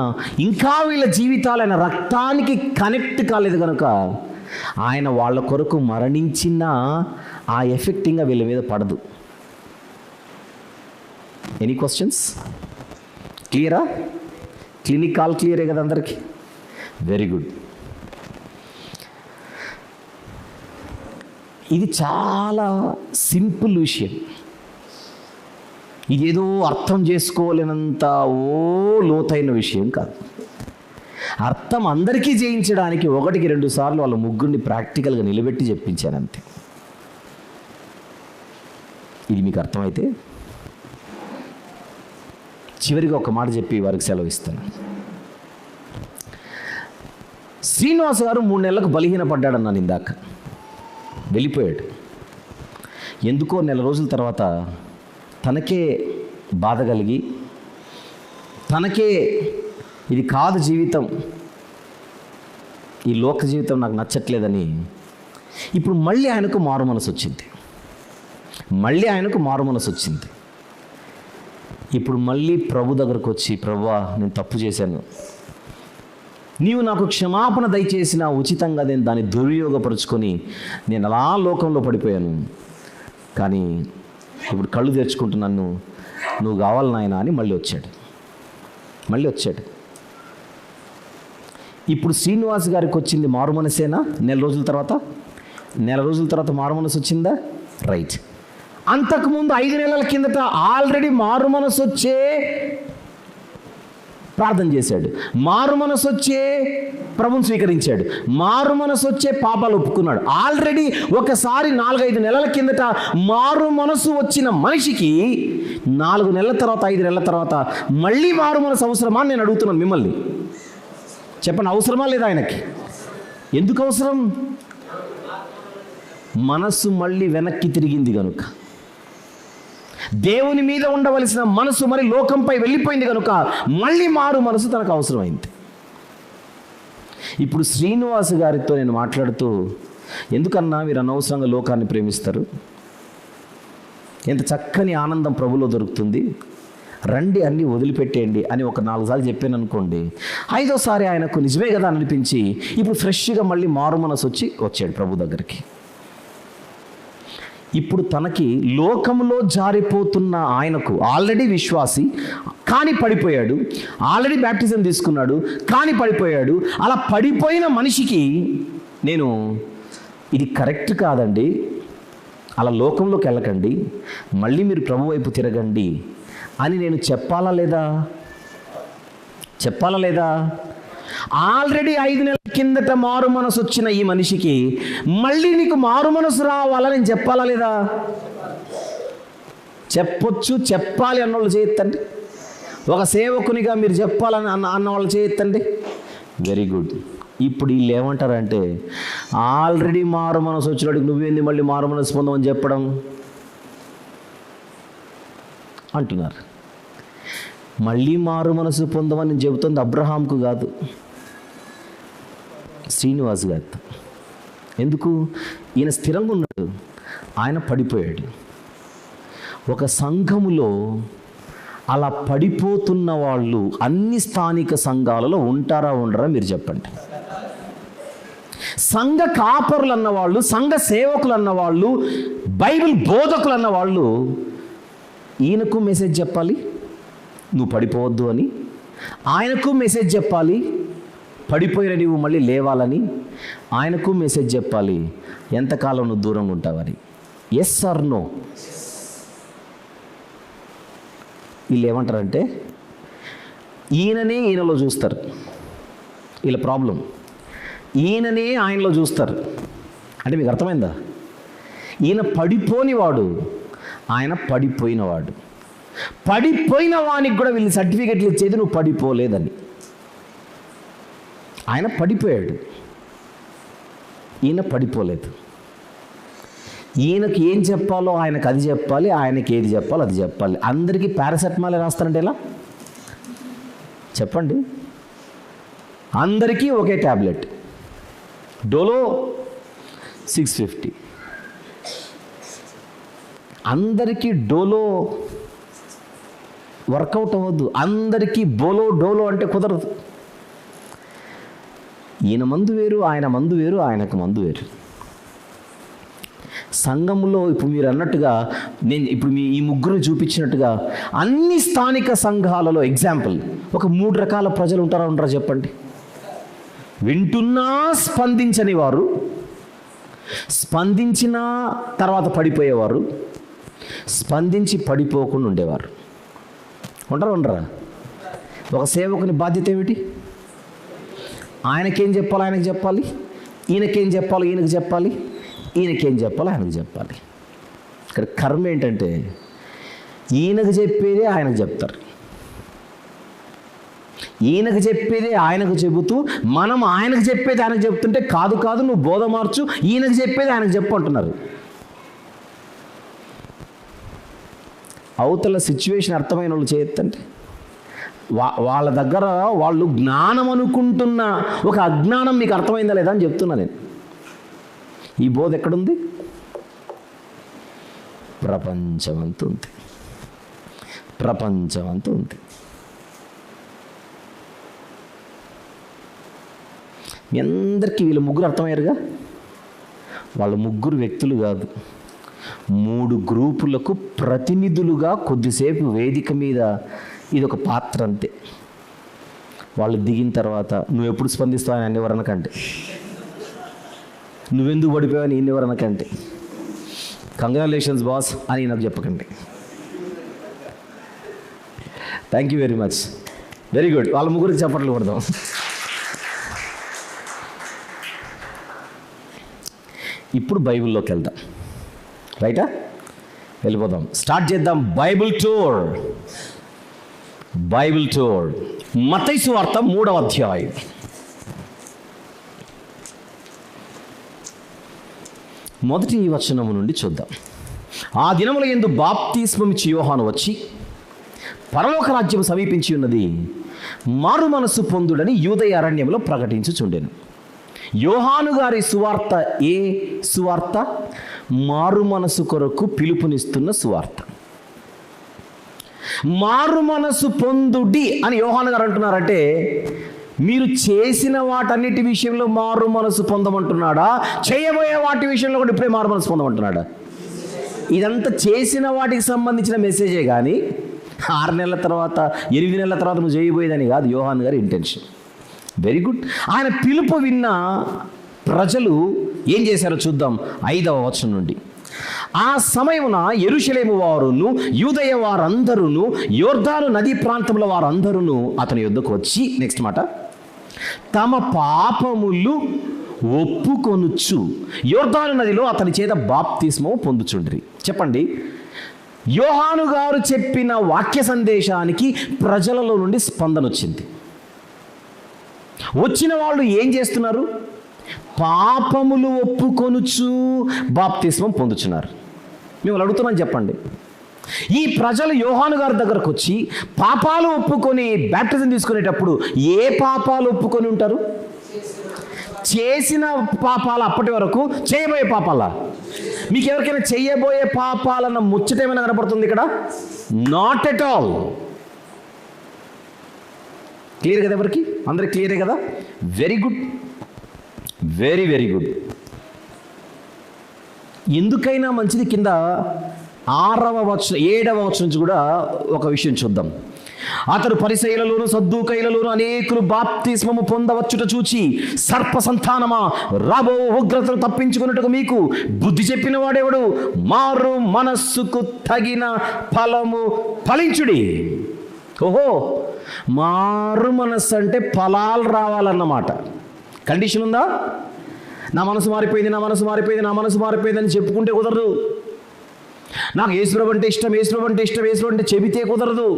ఇంకా వీళ్ళ జీవితాలు ఆయన రక్తానికి కనెక్ట్ కాలేదు కనుక ఆయన వాళ్ళ కొరకు మరణించిన ఆ ఎఫెక్ట్ ఇంకా వీళ్ళ మీద పడదు. Any questions? క్లియరా? క్లినిక్ కాల్ క్లియరే కదా అందరికీ? Very good. ఇది చాలా సింపుల్ విషయం. ఇదేదో అర్థం చేసుకోలేనంత లోతైన విషయం కాదు. అర్థం అందరికీ చేయించడానికి 1-2 సార్లు వాళ్ళ ముగ్గురిని ప్రాక్టికల్గా నిలబెట్టి చెప్పించాను అంతే. ఇది మీకు అర్థమైతే చివరిగా ఒక మాట చెప్పి వారికి సెలవు ఇస్తాను. శ్రీనివాస్ గారు 3 నెలలకు బలహీనపడ్డాడన్నాను ఇందాక. వెళ్ళిపోయాడు. ఎందుకో 1 నెల రోజుల తర్వాత తనకే బాధ కలిగి, తనకే ఇది కాదు జీవితం, ఈ లోక జీవితం నాకు నచ్చట్లేదని ఇప్పుడు మళ్ళీ ఆయనకు మారు మనసు వచ్చింది. ఇప్పుడు మళ్ళీ ప్రభు దగ్గరకు వచ్చి, ప్రభువా నేను తప్పు చేశాను, నీవు నాకు క్షమాపణ దయచేసిన ఉచితంగా నేను దాన్ని దుర్వినియోగపరుచుకొని నేను అలా లోకంలో పడిపోయాను. కానీ ఇప్పుడు కళ్ళు తెరుచుకుంటున్నాను, నువ్వు కావాలి నాయనా అని మళ్ళీ వచ్చాడు. ఇప్పుడు శ్రీనివాస్ గారికి వచ్చింది మారు మనసేనా? 1 నెల రోజుల తర్వాత మారు మనసు వచ్చిందా? రైట్. అంతకుముందు 5 నెలల కిందట ఆల్రెడీ మారు మనసు వచ్చే ప్రార్థన చేశాడు, మారు మనసు వచ్చే ప్రభుని స్వీకరించాడు, మారు మనసు వచ్చే పాపాలు ఒప్పుకున్నాడు. ఆల్రెడీ ఒకసారి 4-5 నెలల కిందట మారు మనసు వచ్చిన మనిషికి 4 నెలల తర్వాత 5 నెలల తర్వాత మళ్ళీ మారు మనసు అవసరమా అని నేను అడుగుతున్నాను మిమ్మల్ని. చెప్పండి, అవసరమా లేదా ఆయనకి? ఎందుకు అవసరం? మనస్సు మళ్ళీ వెనక్కి తిరిగింది కనుక, దేవుని మీద ఉండవలసిన మనసు మరి లోకంపై వెళ్ళిపోయింది కనుక మళ్ళీ మారు మనసు తనకు అవసరమైంది. ఇప్పుడు శ్రీనివాస్ గారితో నేను మాట్లాడుతూ, ఎందుకన్నా మీరు అనవసరంగా లోకాన్ని ప్రేమిస్తారు, ఎంత చక్కని ఆనందం ప్రభులో దొరుకుతుంది, రండి అన్నీ వదిలిపెట్టేయండి అని ఒక 4 సార్లు చెప్పాను అనుకోండి, 5వసారి ఆయనకు నిజమే కదా అనిపించి ఇప్పుడు ఫ్రెష్గా మళ్ళీ మారు మనసు వచ్చాడు ప్రభు దగ్గరికి. ఇప్పుడు తనకి లోకంలో జారిపోతున్న ఆయనకు, ఆల్రెడీ విశ్వాసి కానీ పడిపోయాడు, ఆల్రెడీ బ్యాప్టిజం తీసుకున్నాడు కానీ పడిపోయాడు, అలా పడిపోయిన మనిషికి నేను ఇది కరెక్ట్ కాదండి, అలా లోకంలోకి వెళ్ళకండి, మళ్ళీ మీరు ప్రభు వైపు తిరగండి అని నేను చెప్పాలా లేదా? ఆల్రెడీ 5 నెలల కిందట మారు మనసు వచ్చిన ఈ మనిషికి మళ్ళీ నీకు మారు మనసు రావాలని నేను చెప్పాలా లేదా? చెప్పాలి అన్నవాళ్ళు చేయొద్దండి. ఒక సేవకునిగా మీరు చెప్పాలని అన్నవాళ్ళు చేయొద్దండి. Very good. ఇప్పుడు వీళ్ళు ఏమంటారంటే, ఆల్రెడీ మారు మనసు వచ్చినవాడికి నువ్వేంది మళ్ళీ మారు మనసు పొందమని చెప్పడం అంటున్నారు. మళ్ళీ మారు మనసు పొందమని నేను చెబుతుంది అబ్రహాంకు కాదు, శ్రీనివాస్ గారితో. ఎందుకు? ఈయన స్థిరంగా ఉన్నాడు, ఆయన పడిపోయాడు. ఒక సంఘములో అలా పడిపోతున్న వాళ్ళు అన్ని స్థానిక సంఘాలలో ఉంటారా ఉండరా మీరు చెప్పండి. సంఘ కాపరులు అన్నవాళ్ళు, సంఘ సేవకులు అన్నవాళ్ళు, బైబిల్ బోధకులు అన్నవాళ్ళు ఈయనకు మెసేజ్ చెప్పాలి నువ్వు పడిపోవద్దు అని, ఆయనకు మెసేజ్ చెప్పాలి పడిపోయిన నీవు మళ్ళీ లేవాలని, ఆయనకు మెసేజ్ చెప్పాలి ఎంతకాలం నువ్వు దూరంగా ఉంటావని. Yes or no? వీళ్ళు ఏమంటారంటే ఈయననే ఈయనలో చూస్తారు. వీళ్ళ ప్రాబ్లం ఈయననే ఆయనలో చూస్తారు. అంటే మీకు అర్థమైందా? ఈయన పడిపోనివాడు, ఆయన పడిపోయినవాడు. పడిపోయిన వానికి కూడా వీళ్ళు సర్టిఫికెట్లు ఇచ్చేది నువ్వు పడిపోలేదని. ఆయన పడిపోయాడు, ఈయన పడిపోలేదు. ఈయనకి ఏం చెప్పాలో ఆయనకు అది చెప్పాలి, ఆయనకి ఏది చెప్పాలో అది చెప్పాలి. అందరికీ పారాసెటమాల్ రాస్తారంటే ఎలా చెప్పండి? అందరికీ ఒకే ట్యాబ్లెట్, డోలో 650. అందరికీ డోలో వర్కౌట్ అవ్వద్దు, అందరికీ బోలో డోలో అంటే కుదరదు. ఈయన మందు వేరు, ఆయన మందు వేరు, ఆయనకు మందు వేరు. సంఘంలో ఇప్పుడు మీరు అన్నట్టుగా, నేను ఇప్పుడు ఈ ముగ్గురు చూపించినట్టుగా అన్ని స్థానిక సంఘాలలో ఎగ్జాంపుల్ ఒక 3 రకాల ప్రజలు ఉంటారా ఉండరా చెప్పండి? వింటున్నా స్పందించని వారు, స్పందించిన తర్వాత పడిపోయేవారు, స్పందించి పడిపోకుండా ఉండేవారు. ఉండరా? ఒక సేవకుని బాధ్యత ఏమిటి? ఆయనకేం చెప్పాలో ఆయనకు చెప్పాలి, ఈయనకేం చెప్పాలో ఈయనకు చెప్పాలి, ఈయనకేం చెప్పాలో ఆయనకు చెప్పాలి. ఇక్కడ కర్మ ఏంటంటే ఈయనకు చెప్పేదే ఆయనకు చెప్తారు, ఈయనకు చెప్పేదే ఆయనకు చెబుతూ మనం ఆయనకు చెప్పేది ఆయనకు చెప్తుంటే కాదు నువ్వు బోధ మార్చు, ఈయనకు చెప్పేది ఆయనకు చెప్పు అంటున్నారు. అవతల సిచ్యువేషన్ అర్థమైన వాళ్ళు చేయొద్దంటే వాళ్ళ దగ్గర వాళ్ళు జ్ఞానం అనుకుంటున్న ఒక అజ్ఞానం మీకు అర్థమైందా లేదా అని చెప్తున్నా నేను. ఈ బోధ ఎక్కడుంది? ప్రపంచమంతా ఉంది, ప్రపంచమంతా ఉంది. మీ అందరికీ వీళ్ళు ముగ్గురు అర్థమయ్యారుగా? వాళ్ళ ముగ్గురు వ్యక్తులు కాదు, 3 గ్రూపులకు ప్రతినిధులుగా కొద్దిసేపు వేదిక మీద ఇది ఒక పాత్ర అంతే. వాళ్ళు దిగిన తర్వాత నువ్వు ఎప్పుడు స్పందిస్తావు అని ఎవరనకంటే, నువ్వెందుకు పడిపోయావని ఈయన ఎవరనకంటే, కంగ్రాచులేషన్స్ బాస్ అని నాకు చెప్పకండి. Thank you very much, very good. వాళ్ళ ముగ్గురికి చప్పట్లు కొడదాం. ఇప్పుడు బైబిల్లోకి వెళ్దాం, రైటా? వెళ్ళిపోదాం, స్టార్ట్ చేద్దాం బైబిల్ టూర్. బైబిల్ టూర్ మత్తయి సువార్త 3వ అధ్యాయం. మొదటి వచనము నుండి చూద్దాం. ఆ దినముల యందు బాప్తిస్మమిచ్చి యోహాను వచ్చి పరలోక రాజ్యం సమీపించి ఉన్నది, మారు మనసు పొందుడని యూదయ అరణ్యంలో ప్రకటించుచుండెను. యోహాను గారి సువార్త ఏ సువార్త? మారు మనసు కొరకు పిలుపునిస్తున్న సువార్త. మారు మనసు పొందుడి అని యోహాను గారు అంటున్నారంటే మీరు చేసిన వాటన్నిటి విషయంలో మారు మనసు పొందమంటున్నాడా, చేయబోయే వాటి విషయంలో కూడా ఇప్పుడే మారు మనసు పొందమంటున్నాడా? ఇదంతా చేసిన వాటికి సంబంధించిన మెసేజే కానీ 6 నెలల తర్వాత 8 నెలల తర్వాత నువ్వు చేయబోయేదని కాదు యోహాను గారి ఇంటెన్షన్. Very good. ఆయన పిలుపు విన్న ప్రజలు ఏం చేశారో చూద్దాం 5వ వచనం నుండి. ఆ సమయమున యెరూషలేము వారును యూదయ వారందరూను యోర్దాను నదీ ప్రాంతంలో వారందరూను అతని యొద్దకు వచ్చి, నెక్స్ట్ మాట, తమ పాపములు ఒప్పుకొనుచు యోర్దాను నదిలో అతని చేత బాప్తిస్మం పొందుచుండ్రి. చెప్పండి, యోహాను గారు చెప్పిన వాక్య సందేశానికి ప్రజలలో నుండి స్పందన వచ్చింది. వచ్చిన వాళ్ళు ఏం చేస్తున్నారు? పాపములు ఒప్పుకొనుచు బాప్తిస్మం పొందుచున్నారు. మిమ్మల్ని అడుగుతున్నాను, చెప్పండి, ఈ ప్రజలు యోహాను గారి దగ్గరకు వచ్చి పాపాలు ఒప్పుకొని బాప్టిజం తీసుకునేటప్పుడు ఏ పాపాలు ఒప్పుకొని ఉంటారు? చేసిన పాపాలు అప్పటి వరకు, చేయబోయే పాపాలా? మీకు ఎవరికైనా చేయబోయే పాపాలన్న ముచ్చట ఏమైనా కనపడుతుంది ఇక్కడ? Not at all. క్లియర్ కదా? ఎవరికి? అందరికి క్లియరే కదా? Very good, very very good. ఎందుకైనా మంచిది కింద 6వ వచనం 7వ వచనం నుంచి కూడా ఒక విషయం చూద్దాం. అతడు పరిసయ్యులలోను సద్దూకయ్యులలోను అనేకులు బాప్తిస్మము పొందవచ్చుట చూచి, సర్ప సంతానమా, రాబో ఉగ్రతను తప్పించుకున్నట్టుకు మీకు బుద్ధి చెప్పిన వాడెవడు? మారు మనస్సుకు తగిన ఫలము ఫలించుడి. ఓహో, మారు మనస్సు అంటే ఫలాలు రావాలన్నమాట. కండిషన్ ఉందా? నా మనసు మారిపోయింది, నా మనసు మారిపోయింది, నా మనసు మారిపోయింది అని చెప్పుకుంటే కుదరదు. నాకు యేసుప్రభు అంటే ఇష్టం, యేసుప్రభు అంటే ఇష్టం, యేసుప్రభు అంటే చెబితే కుదరదు.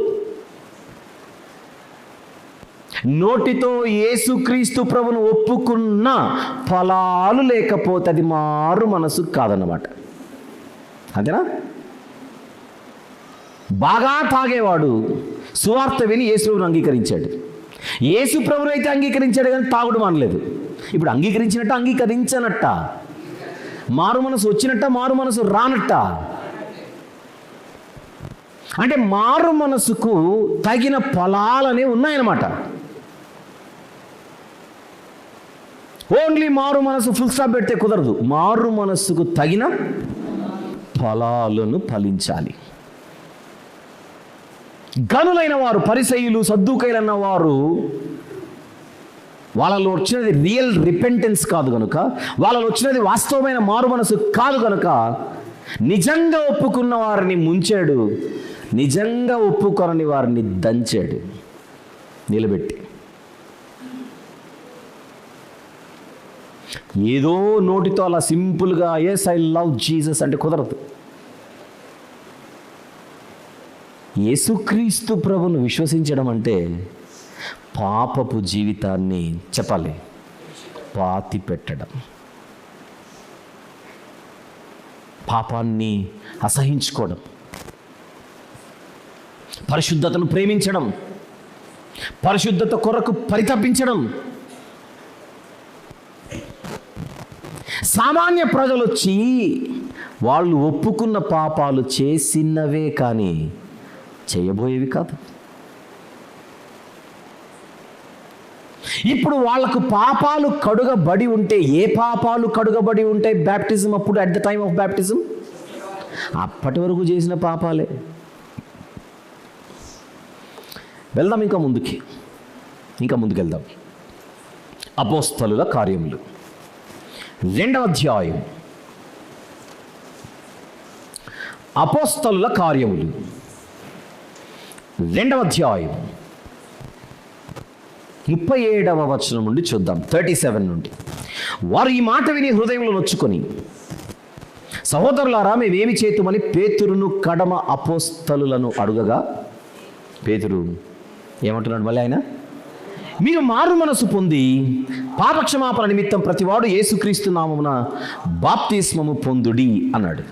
నోటితో యేసుక్రీస్తు ప్రభును ఒప్పుకున్న ఫలాలు లేకపోతే అది మారు మనసు కాదన్నమాట. అంతేనా? బాగా తాగేవాడు సువార్త విని యేసుప్రభుని అంగీకరించాడు. యేసుప్రభుని అయితే అంగీకరించాడు కానీ తాగుడు మానలేదు. ఇప్పుడు అంగీకరించినట్ట, అంగీకరించనట్ట? మారు మనసు వచ్చినట్ట, మారు మనసు రానట్ట? అంటే మారు మనసుకు తగిన ఫలాలనే ఉన్నాయన్నమాట. ఓన్లీ మారు మనసు ఫుల్ స్టాప్ పెడితే కుదరదు. మారు మనస్సుకు తగిన ఫలాలను ఫలించాలి. గనులైన వారు, పరిసయ్యులు సద్దూకయ్యులన్న వారు, వాళ్ళలో వచ్చినది రియల్ రిపెంటెన్స్ కాదు కనుక, వాళ్ళలో వచ్చినది వాస్తవమైన మారు మనసు కాదు కనుక నిజంగా ఒప్పుకున్న వారిని ముంచాడు, నిజంగా ఒప్పుకొనని వారిని దంచాడు నిలబెట్టి. ఏదో నోటితో అలా సింపుల్గా ఎస్ ఐ లవ్ జీసస్ అంటే కుదరదు. యేసుక్రీస్తు ప్రభును విశ్వసించడం అంటే పాపపు జీవితాన్ని చెప్పాలి పాతి పెట్టడం, పాపాన్ని అసహించుకోవడం, పరిశుద్ధతను ప్రేమించడం, పరిశుద్ధత కొరకు పరితపించడం. సామాన్య ప్రజలు వచ్చి వాళ్ళు ఒప్పుకున్న పాపాలు చేసినవే కానీ చేయబోయేవి కాదు. ఇప్పుడు వాళ్లకు పాపాలు కడుగబడి ఉంటే, ఏ పాపాలు కడుగబడి ఉంటాయి బ్యాప్టిజం అప్పుడు? At the time of baptism అప్పటి వరకు చేసిన పాపాలే. వెళ్దాం ఇంకా ముందుకెళ్దాం. అపోస్తలుల కార్యములు 2వ అధ్యాయం. అపోస్తలుల కార్యములు 2వ అధ్యాయం 37వ వచనం నుండి చూద్దాం. 37 నుండి. వారు ఈ మాట విని హృదయంలో నొచ్చుకొని, సహోదరులారా మేమేమి చేతుమని పేతురును కడమ అపోస్తలులను అడుగగా, పేతురు ఏమంటున్నాడు మళ్ళీ ఆయన? మీరు మారు మనసు పొంది పాపక్షమాపణ నిమిత్తం ప్రతివాడు యేసుక్రీస్తు నామమున బాప్తిస్మము పొందుడి అన్నాడు.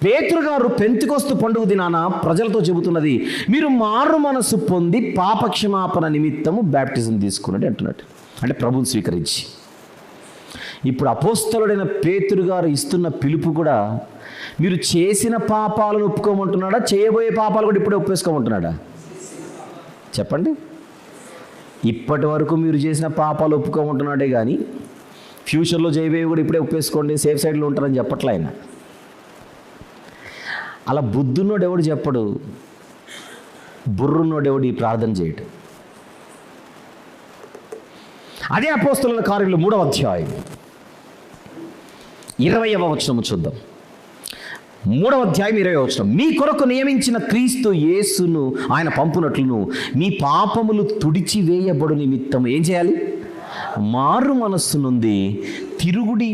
పేతురు గారు పెంతెకొస్తు పండుగ దినాన ప్రజలతో చెబుతున్నది, మీరు మారు మనసు పొంది పాపక్షమాపణ నిమిత్తము బ్యాప్టిజం తీసుకున్నది అంటున్నాడు. అంటే ప్రభువుని స్వీకరించి. ఇప్పుడు అపోస్తలుడైన పేతురు గారు ఇస్తున్న పిలుపు కూడా మీరు చేసిన పాపాలను ఒప్పుకోమంటున్నాడా, చేయబోయే పాపాలు కూడా ఇప్పుడే ఒప్పేసుకోమంటున్నాడా? చెప్పండి. ఇప్పటి వరకు మీరు చేసిన పాపాలు ఒప్పుకోమంటున్నాడే కానీ ఫ్యూచర్లో చేయబోయే కూడా ఇప్పుడే ఒప్పేసుకోండి, సేఫ్ సైడ్లో ఉంటారని చెప్పట్లే ఆయన. అలా బుద్ధున్నోడు ఎవడు చెప్పడు, బుర్రున్నోడు ఎవడు ఈ ప్రార్థన చేయడు. అదే అపోస్తలుల కార్యములు 3వ అధ్యాయం 20వ వచనం చూద్దాం. 3వ అధ్యాయం 20వ వచనం. మీ కొరకు నియమించిన క్రీస్తు యేసును ఆయన పంపునట్లును మీ పాపములు తుడిచివేయబడు నిమిత్తం ఏం చేయాలి? మారు మనస్సు నుండి తిరుగుడి.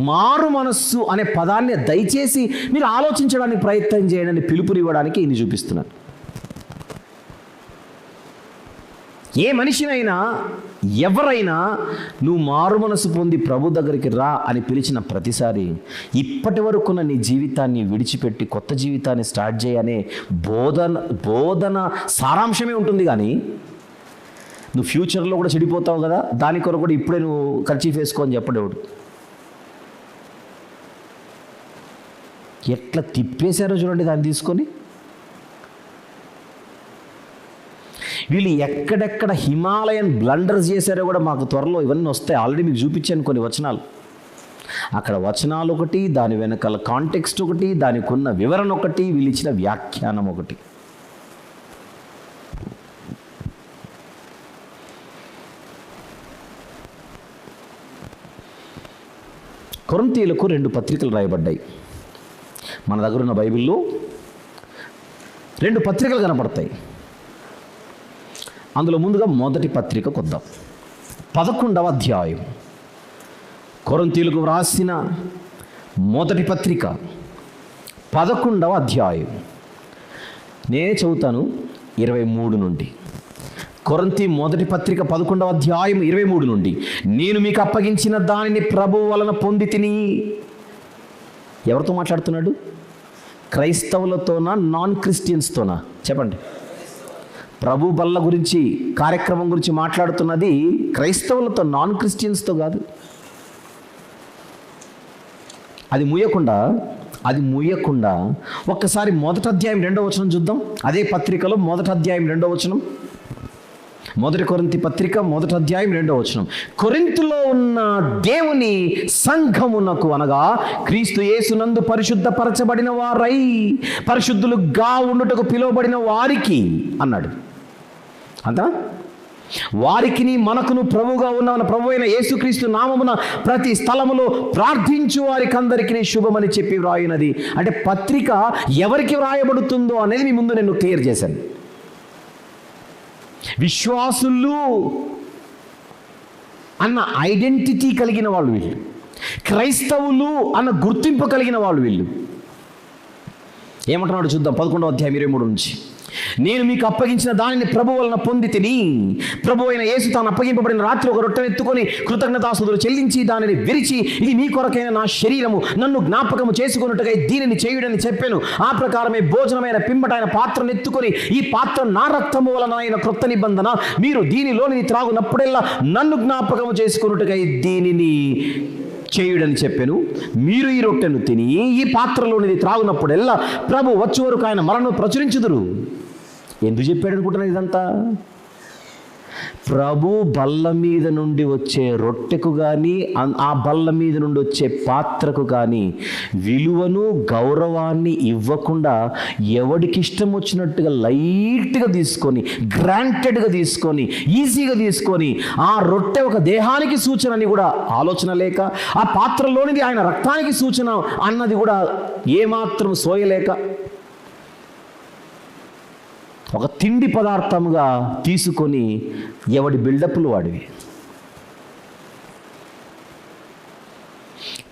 మారు మనస్సు అనే పదాన్ని దయచేసి మీరు ఆలోచించడానికి ప్రయత్నం చేయండి, పిలుపునివ్వడానికి ఇది చూపిస్తున్నాను. ఏ మనిషినైనా ఎవరైనా నువ్వు మారు మనసు పొంది ప్రభు దగ్గరికి రా అని పిలిచిన ప్రతిసారి ఇప్పటి వరకున్న నీ జీవితాన్ని విడిచిపెట్టి కొత్త జీవితాన్ని స్టార్ట్ చేయనే బోధన సారాంశమే ఉంటుంది. కానీ నువ్వు ఫ్యూచర్లో కూడా చెడిపోతావు కదా, దాని కొరకు కూడా ఇప్పుడే నువ్వు ఖర్చీఫ్ వేసుకో అని చెప్పడేవాడు. ఎట్లా తిప్పేశారో చూడండి దాన్ని తీసుకొని. వీళ్ళు ఎక్కడెక్కడ హిమాలయన్ బ్లండర్స్ చేశారో కూడా మాకు త్వరలో ఇవన్నీ వస్తాయి. ఆల్రెడీ మీకు చూపించాను కొన్ని వచనాలు. అక్కడ వచనాలు ఒకటి, దాని వెనకాల కాంటెక్స్ట్ ఒకటి, దానికి ఉన్న వివరణ ఒకటి, వీళ్ళు ఇచ్చిన వ్యాఖ్యానం ఒకటి. కొరింథీయులకు 2 పత్రికలు రాయబడ్డాయి. మన దగ్గర ఉన్న బైబిల్లో 2 పత్రికలు కనపడతాయి. అందులో ముందుగా మొదటి పత్రికకు వద్దాం. 11వ అధ్యాయం, కొరింథీయులకు వ్రాసిన మొదటి పత్రిక 11వ అధ్యాయం. నేనే చదువుతాను 23 నుండి. కొరింథీ మొదటి పత్రిక 11వ అధ్యాయం 23 నుండి. నేను మీకు అప్పగించిన దానిని ప్రభువు వలన పొంది తిని. ఎవరితో మాట్లాడుతున్నాడు? క్రైస్తవులతోనా, నాన్ క్రిస్టియన్స్తోనా? చెప్పండి. ప్రభు బల్ల గురించి, కార్యక్రమం గురించి మాట్లాడుతున్నది క్రైస్తవులతో, నాన్ క్రిస్టియన్స్తో కాదు. అది ముయ్యకుండా ఒక్కసారి మొదటి అధ్యాయం 2వ వచనం చూద్దాం. అదే పత్రికలో మొదటి అధ్యాయం 2వ వచనం. మొదటి కొరింథీ పత్రిక మొదటి అధ్యాయం 2వ వచనం. కొరింథులో ఉన్న దేవుని సంఘమునకు, అనగా క్రీస్తు యేసునందు పరిశుద్ధపరచబడిన వారై పరిశుద్ధులుగా ఉండుటకు పిలువబడిన వారికి అన్నాడు. అంతా వారికిని మనకును ప్రభువుగా ఉన్న మన ప్రభు అయిన యేసుక్రీస్తు నామమున ప్రతి స్థలములో ప్రార్థించు వారికి అందరికీ శుభమని చెప్పి వ్రాయినది. అంటే పత్రిక ఎవరికి వ్రాయబడుతుందో అనేది మీ ముందు నేను క్లియర్ చేశాను. విశ్వాసులు అన్న ఐడెంటిటీ కలిగిన వాళ్ళు వీళ్ళు, క్రైస్తవులు అన్న గుర్తింపు కలిగిన వాళ్ళు వీళ్ళు. ఏమంటున్నాడు చూద్దాం 11వ అధ్యాయం 23 నుంచి. నేను మీకు అప్పగించిన దానిని ప్రభు వలన పొంది తిని, ప్రభు అయిన యేసు తాను అప్పగింపబడిన రాత్రి ఒక రొట్టెను ఎత్తుకొని కృతజ్ఞతాస్తుతులు చెల్లించి దానిని విరిచి, ఇది మీ కొరకైన నా శరీరము, నన్ను జ్ఞాపకము చేసుకున్నట్టుగా దీనిని చేయుడని చెప్పాను. ఆ ప్రకారమే భోజనమైన పిమ్మట ఆయన పాత్రను ఎత్తుకొని, ఈ పాత్ర నా రక్తము వలన అయిన క్రొత్త నిబంధన, మీరు దీనిలోని త్రాగునప్పుడెల్లా నన్ను జ్ఞాపకము చేసుకున్నట్టుగా దీనిని చేయుడని చెప్పాను. మీరు ఈ రొట్టెను తిని ఈ పాత్రలోనిది త్రాగునప్పుడెల్లా ప్రభు వచ్చే వరకు ఆయన మరణం ప్రచురించుదురు. ఎందుకు చెప్పాడు అనుకుంటున్నారు ఇదంతా? ప్రభు బల్ల మీద నుండి వచ్చే రొట్టెకు కానీ, ఆ బల్ల మీద నుండి వచ్చే పాత్రకు కానీ విలువను, గౌరవాన్ని ఇవ్వకుండా ఎవడికి ఇష్టం వచ్చినట్టుగా లైట్గా తీసుకొని, గ్రాంటెడ్గా తీసుకొని, ఈజీగా తీసుకొని, ఆ రొట్టె ఒక దేహానికి సూచన అని కూడా ఆలోచన లేక, ఆ పాత్రలోనిది ఆయన రక్తానికి సూచన అన్నది కూడా ఏమాత్రం సోయలేక, ఒక తిండి పదార్థముగా తీసుకొని ఎవడి బిల్డప్లు వాడివి.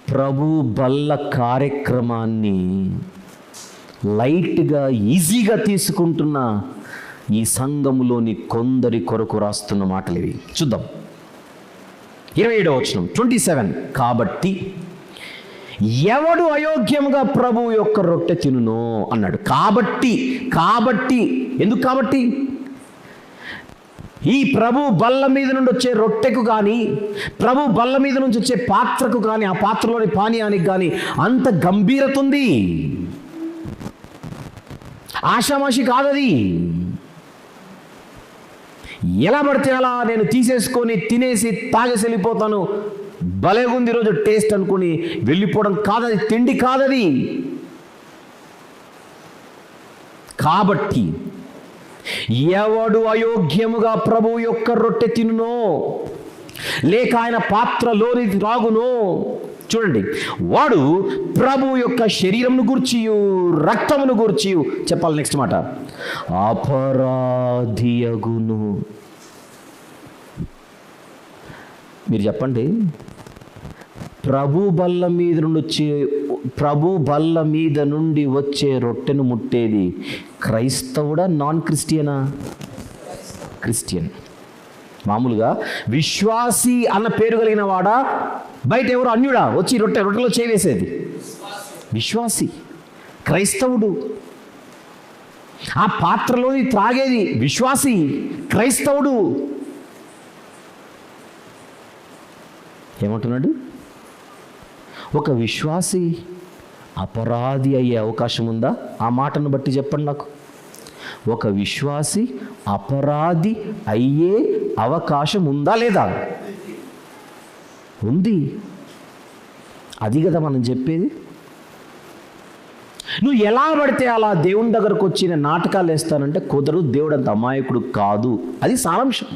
ప్రభు బల్ల కార్యక్రమాన్ని లైట్గా, ఈజీగా తీసుకుంటున్న ఈ సంఘములోని కొందరి కొరకు రాస్తున్న మాటలు ఇవి. చూద్దాం 27వ వచనం 27. కాబట్టి ఎవడు అయోగ్యముగా ప్రభు యొక్క రొట్టె తినునో అన్నాడు. కాబట్టి ఎందుకు? కాబట్టి ఈ ప్రభు బల్ల మీద నుండి వచ్చే రొట్టెకు కానీ, ప్రభు బల్ల మీద నుంచి వచ్చే పాత్రకు కానీ, ఆ పాత్రలోని పానీయానికి కానీ అంత గంభీరత ఉంది. ఆషామాషి కాదది. ఎలా పడితే అలా నేను తీసేసుకొని తినేసి తాగేసి వెళ్ళిపోతాను, భలేగుంది ఈరోజు టేస్ట్ అనుకుని వెళ్ళిపోవడం కాదది. తిండి కాదది. కాబట్టి ఎవడు అయోగ్యముగా ప్రభు యొక్క రొట్టె తినునో, లేక ఆయన పాత్రలోని త్రాగునో, చూడండి, వాడు ప్రభు యొక్క శరీరమును గూర్చియు రక్తమును గూర్చియు చెప్పాలి. నెక్స్ట్ మాట, అపరాధియగును. మీరు చెప్పండి, ప్రభు బల్ల మీద నుండి వచ్చే రొట్టెను ముట్టేది క్రైస్తవుడా, నాన్ క్రిస్టియనా? క్రిస్టియన్. మామూలుగా విశ్వాసి అన్న పేరు కలిగిన వాడా, బయట ఎవరు అన్యుడా వచ్చి రొట్టెలో చేవేసేది? విశ్వాసి, క్రైస్తవుడు. ఆ పాత్రలోని త్రాగేది విశ్వాసి, క్రైస్తవుడు. ఏమంటున్నాడు? ఒక విశ్వాసి అపరాధి అయ్యే అవకాశం ఉందా? ఆ మాటను బట్టి చెప్పండి నాకు. ఒక విశ్వాసి అపరాధి అయ్యే అవకాశం ఉందా లేదా? ఉంది. అది కదా మనం చెప్పేది. నువ్వు ఎలా పడితే అలా దేవుని దగ్గరకు వచ్చి నేను నాటకాలు వేస్తానంటే కుదరదు. దేవుడు అంత అమాయకుడు కాదు. అది సారాంశం.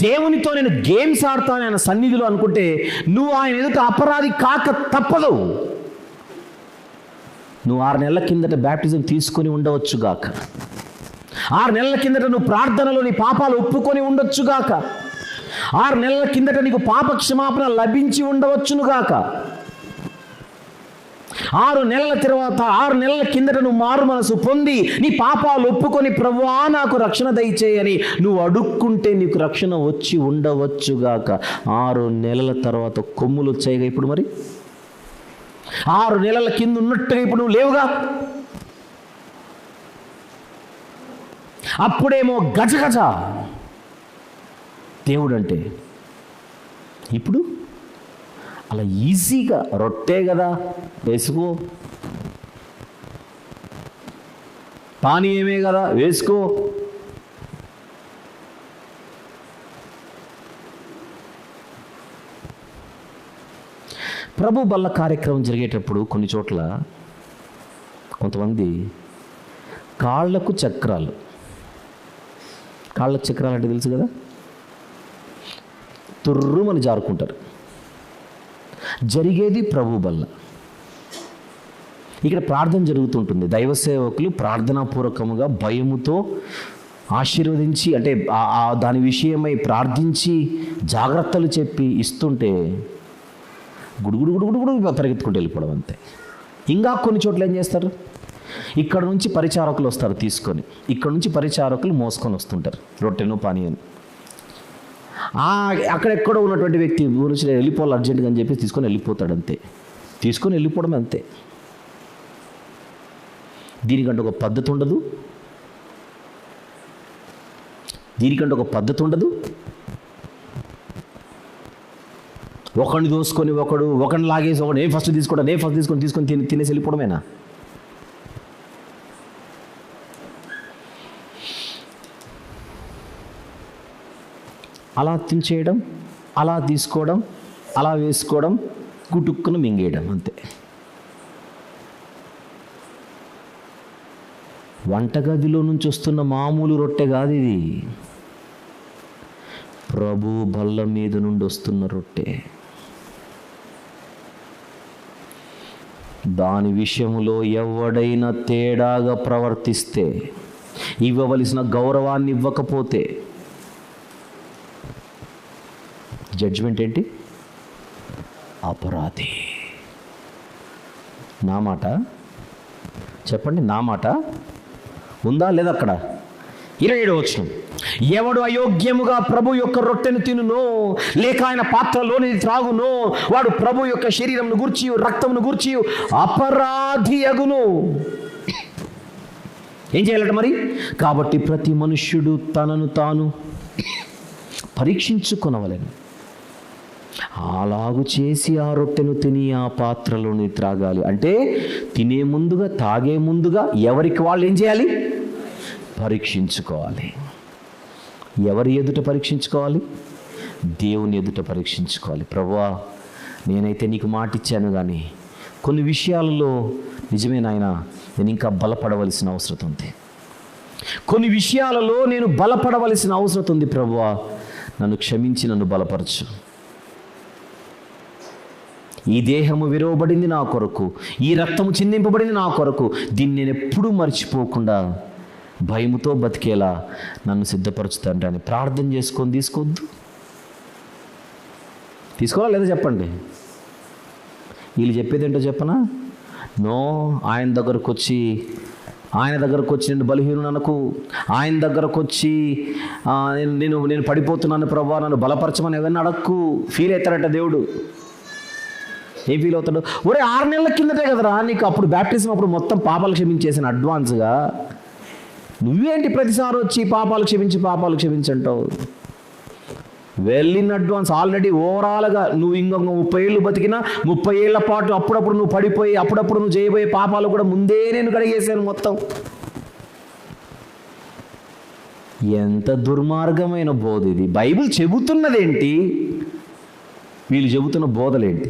దేవునితో నేను గేమ్స్ ఆడతాను ఆయన సన్నిధిలో అనుకుంటే నువ్వు ఆయన ఎదుట అపరాధి కాక తప్పదు. నువ్వు 6 నెలల కిందట బ్యాప్టిజం తీసుకొని ఉండవచ్చుగాక, 6 నెలల కిందట నువ్వు ప్రార్థనలో నీ పాపాలు ఒప్పుకొని ఉండొచ్చుగాక, 6 నెలల కిందట నీకు పాప క్షమాపణ లభించి ఉండవచ్చునుగాక, 6 నెలల తర్వాత 6 నెలల కిందట నువ్వు మారు మనసు పొంది నీ పాపాలు ఒప్పుకొని ప్రభువా నాకు రక్షణ దయచేయని నువ్వు అడుక్కుంటే నీకు రక్షణ వచ్చి ఉండవచ్చుగాక. 6 నెలల తర్వాత కొమ్ములు వచ్చాయిగా ఇప్పుడు. మరి 6 నెలల కింద ఉన్నట్టుగా ఇప్పుడు నువ్వు లేవుగా. అప్పుడేమో గజగజ దేవుడు అంటే, ఇప్పుడు అలా ఈజీగా రొట్టె కదా వేసుకో, పానీయమే కదా వేసుకో. ప్రభు బల్ల కార్యక్రమం జరిగేటప్పుడు కొన్ని చోట్ల కొంతమంది కాళ్ళకు చక్రాలు అంటే తెలుసు కదా, తుర్రుమని జారుకుంటారు. జరిగేది ప్రభు బల్ల. ఇక్కడ ప్రార్థన జరుగుతుంటుంది. దైవ సేవకులు ప్రార్థనాపూర్వకముగా భయముతో ఆశీర్వదించి అంటే దాని విషయమై ప్రార్థించి జాగ్రత్తలు చెప్పి ఇస్తుంటే గుడుగుడు పరిగెత్తుకుంటూ వెళ్ళిపోవడం అంతే. ఇంకా కొన్ని చోట్ల ఏం చేస్తారు, ఇక్కడ నుంచి పరిచారకులు వస్తారు తీసుకొని, ఇక్కడ నుంచి పరిచారకులు మోసుకొని వస్తుంటారు రొట్టెను పానీయను. అక్కడెక్కడో ఉన్నటువంటి వ్యక్తి గురించి వెళ్ళిపోవాలి అర్జెంటుగా అని చెప్పి తీసుకొని వెళ్ళిపోతాడు అంతే. తీసుకొని వెళ్ళిపోవడం అంతే. దీనికంటే ఒక పద్ధతి ఉండదు, ఒకడిని దోసుకొని ఒకడిని లాగేసి ఒకడు ఫస్ట్ తీసుకొని తినేసి వెళ్ళిపోవడమేనా? అలా తినేయడం, అలా తీసుకోవడం, అలా వేసుకోవడం, గుటుక్కును మింగేయడం అంతే. వంటగదిలో నుంచి వస్తున్న మామూలు రొట్టె కాదు ఇది, ప్రభు బల్ల మీద నుండి వస్తున్న రొట్టె. దాని విషయంలో ఎవడైనా తేడాగా ప్రవర్తిస్తే, ఇవ్వవలసిన గౌరవాన్ని ఇవ్వకపోతే జడ్జిమెంట్ ఏంటి? అపరాధి. నా మాట చెప్పండి, నా మాట ఉందా లేదా అక్కడ? 27వ వచనం, ఎవడు అయోగ్యముగా ప్రభు యొక్క రొట్టెను తినునో లేక ఆయన పాత్రలోని త్రాగునో వాడు ప్రభు యొక్క శరీరమును గూర్చి రక్తమును గూర్చి అపరాధి అగును. ఏం చేయాలట మరి? కాబట్టి ప్రతి మనుష్యుడు తనను తాను పరీక్షించుకొనవలెను. అలాగు చేసి ఆ రొట్టెను తిని ఆ పాత్రలోని త్రాగాలి. అంటే తినే ముందుగా తాగే ముందుగా ఎవరికి వాళ్ళు ఏం చేయాలి? పరీక్షించుకోవాలి. ఎవరి ఎదుట పరీక్షించుకోవాలి? దేవుని ఎదుట పరీక్షించుకోవాలి. ప్రభువా, నేనైతే నీకు మాట ఇచ్చాను, కానీ కొన్ని విషయాలలో నిజమే నాయనా, నేను ఇంకా బలపడవలసిన అవసరం ఉంది. కొన్ని విషయాలలో నేను బలపడవలసిన అవసరం ఉంది. ప్రభువా, నన్ను క్షమించి నన్ను బలపరచు. ఈ దేహము విరవబడింది నా కొరకు, ఈ రక్తము చిందింపబడింది నా కొరకు. దీన్ని నేను ఎప్పుడూ మర్చిపోకుండా భయముతో బతికేలా నన్ను సిద్ధపరచుతాంటే అని ప్రార్థన చేసుకొని తీసుకోవాలా లేదా చెప్పండి? వీళ్ళు చెప్పేది ఏంటో చెప్పనా? నో, ఆయన దగ్గరకు వచ్చి నేను బలహీనుడు అనకు. ఆయన దగ్గరకు వచ్చి నేను పడిపోతున్నాను ప్రభువా నన్ను బలపరచమని ఎవరిని అడక్కు. ఫీల్ అవుతాడట దేవుడు. ఏం ఫీల్ అవుతాడు? 6 నెలల కిందటే కదరా నీకు అప్పుడు బ్యాప్టిజం అప్పుడు మొత్తం పాపాలు క్షమించేసిన అడ్వాన్స్గా. నువ్వేంటి ప్రతిసారి వచ్చి పాపాలు క్షమించి అంటావు? Well in advance. ఆల్రెడీ ఓవరాల్గా నువ్వు ఇంకొక 30 ఏళ్ళు బతికినా 30 ఏళ్ల పాటు అప్పుడప్పుడు నువ్వు పడిపోయి అప్పుడప్పుడు నువ్వు చేయబోయే పాపాలు కూడా ముందే నేను కడిగేశాను మొత్తం. ఎంత దుర్మార్గమైన బోధ ఇది! బైబిల్ చెబుతున్నదేంటి, వీళ్ళు చెబుతున్న బోధలేంటి?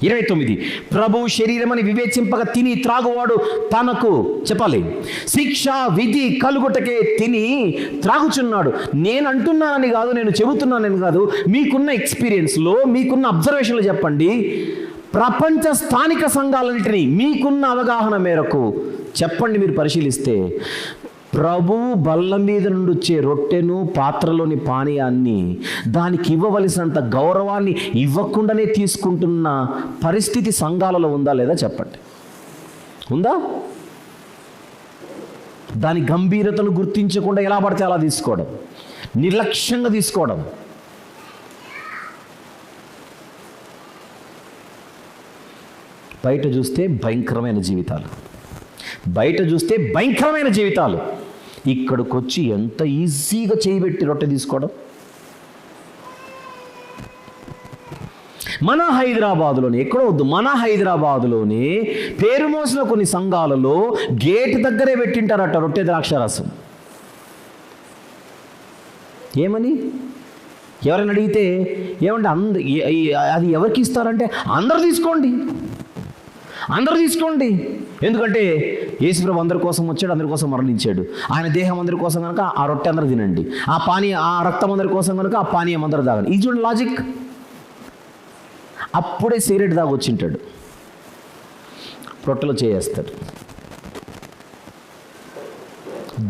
29 ప్రభువు శరీరమని వివేచింపక తిని త్రాగువాడు తనకు చెప్పాలి శిక్ష విధి కలుగుటకే తిని త్రాగుచున్నాడు. నేను అంటున్నానని కాదు, నేను చెబుతున్నానని కాదు, మీకున్న ఎక్స్పీరియన్స్లో మీకున్న అబ్జర్వేషన్లో చెప్పండి. ప్రపంచ స్థానిక సంఘాలన్నింటినీ మీకున్న అవగాహన మేరకు చెప్పండి. మీరు పరిశీలిస్తే ప్రభువు బల్ల మీద నుండి వచ్చే రొట్టెను పాత్రలోని పానీయాన్ని దానికి ఇవ్వవలసినంత గౌరవాన్ని ఇవ్వకుండానే తీసుకుంటున్న పరిస్థితి సంఘాలలో ఉందా లేదా చెప్పండి. ఉందా? దాని గంభీరతను గుర్తించకుండా ఎలా పడితే అలా తీసుకోవడం, నిర్లక్ష్యంగా తీసుకోవడం. బయట చూస్తే భయంకరమైన జీవితాలు, బయట చూస్తే భయంకరమైన జీవితాలు. ఇక్కడికి వచ్చి ఎంత ఈజీగా చేయబెట్టి రొట్టె తీసుకోవడం. మన హైదరాబాదులోనే, ఎక్కడో వద్దు, మన హైదరాబాదులోనే పేరు మోసిన కొన్ని సంఘాలలో గేట్ దగ్గరే పెట్టింటారట రొట్టె ద్రాక్షారసం. ఏమని ఎవరైనా అడిగితే ఏమంటే అది ఎవరికి ఇస్తారంటే అందరూ తీసుకోండి, అందరూ తీసుకోండి. ఎందుకంటే యేసుప్రభు అందరి కోసం వచ్చాడు, అందరి కోసం మరణించాడు. ఆయన దేహం అందరి కోసం కనుక ఆ రొట్టె అందరూ తినండి, ఆ రక్తం అందరి కోసం కనుక ఆ పానీయం అందరూ తాగండి. ఇది చూడండి లాజిక్. అప్పుడే సిగరెట్ దాకా వచ్చింటాడు, రొట్టెలో చేయేస్తాడు.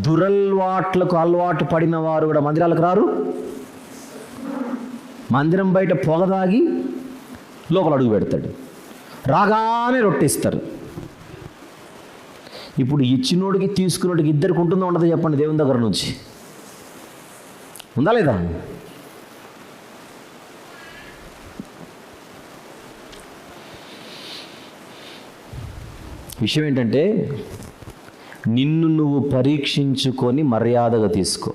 దురలవాట్లకు అలవాటు పడిన వారు కూడా మందిరాలకు రారు. మందిరం బయట పొగ తాగి లోపల అడుగు పెడతాడు, రాగానే రొట్టెస్తారు. ఇప్పుడు ఇచ్చినోడికి తీసుకున్నోడికి ఇద్దరికి ఉంటుందో ఉండదో చెప్పండి? దేవుని దగ్గర నుంచి ఉందా లేదా? విషయం ఏంటంటే నిన్ను నువ్వు పరీక్షించుకొని మర్యాదగా తీసుకో.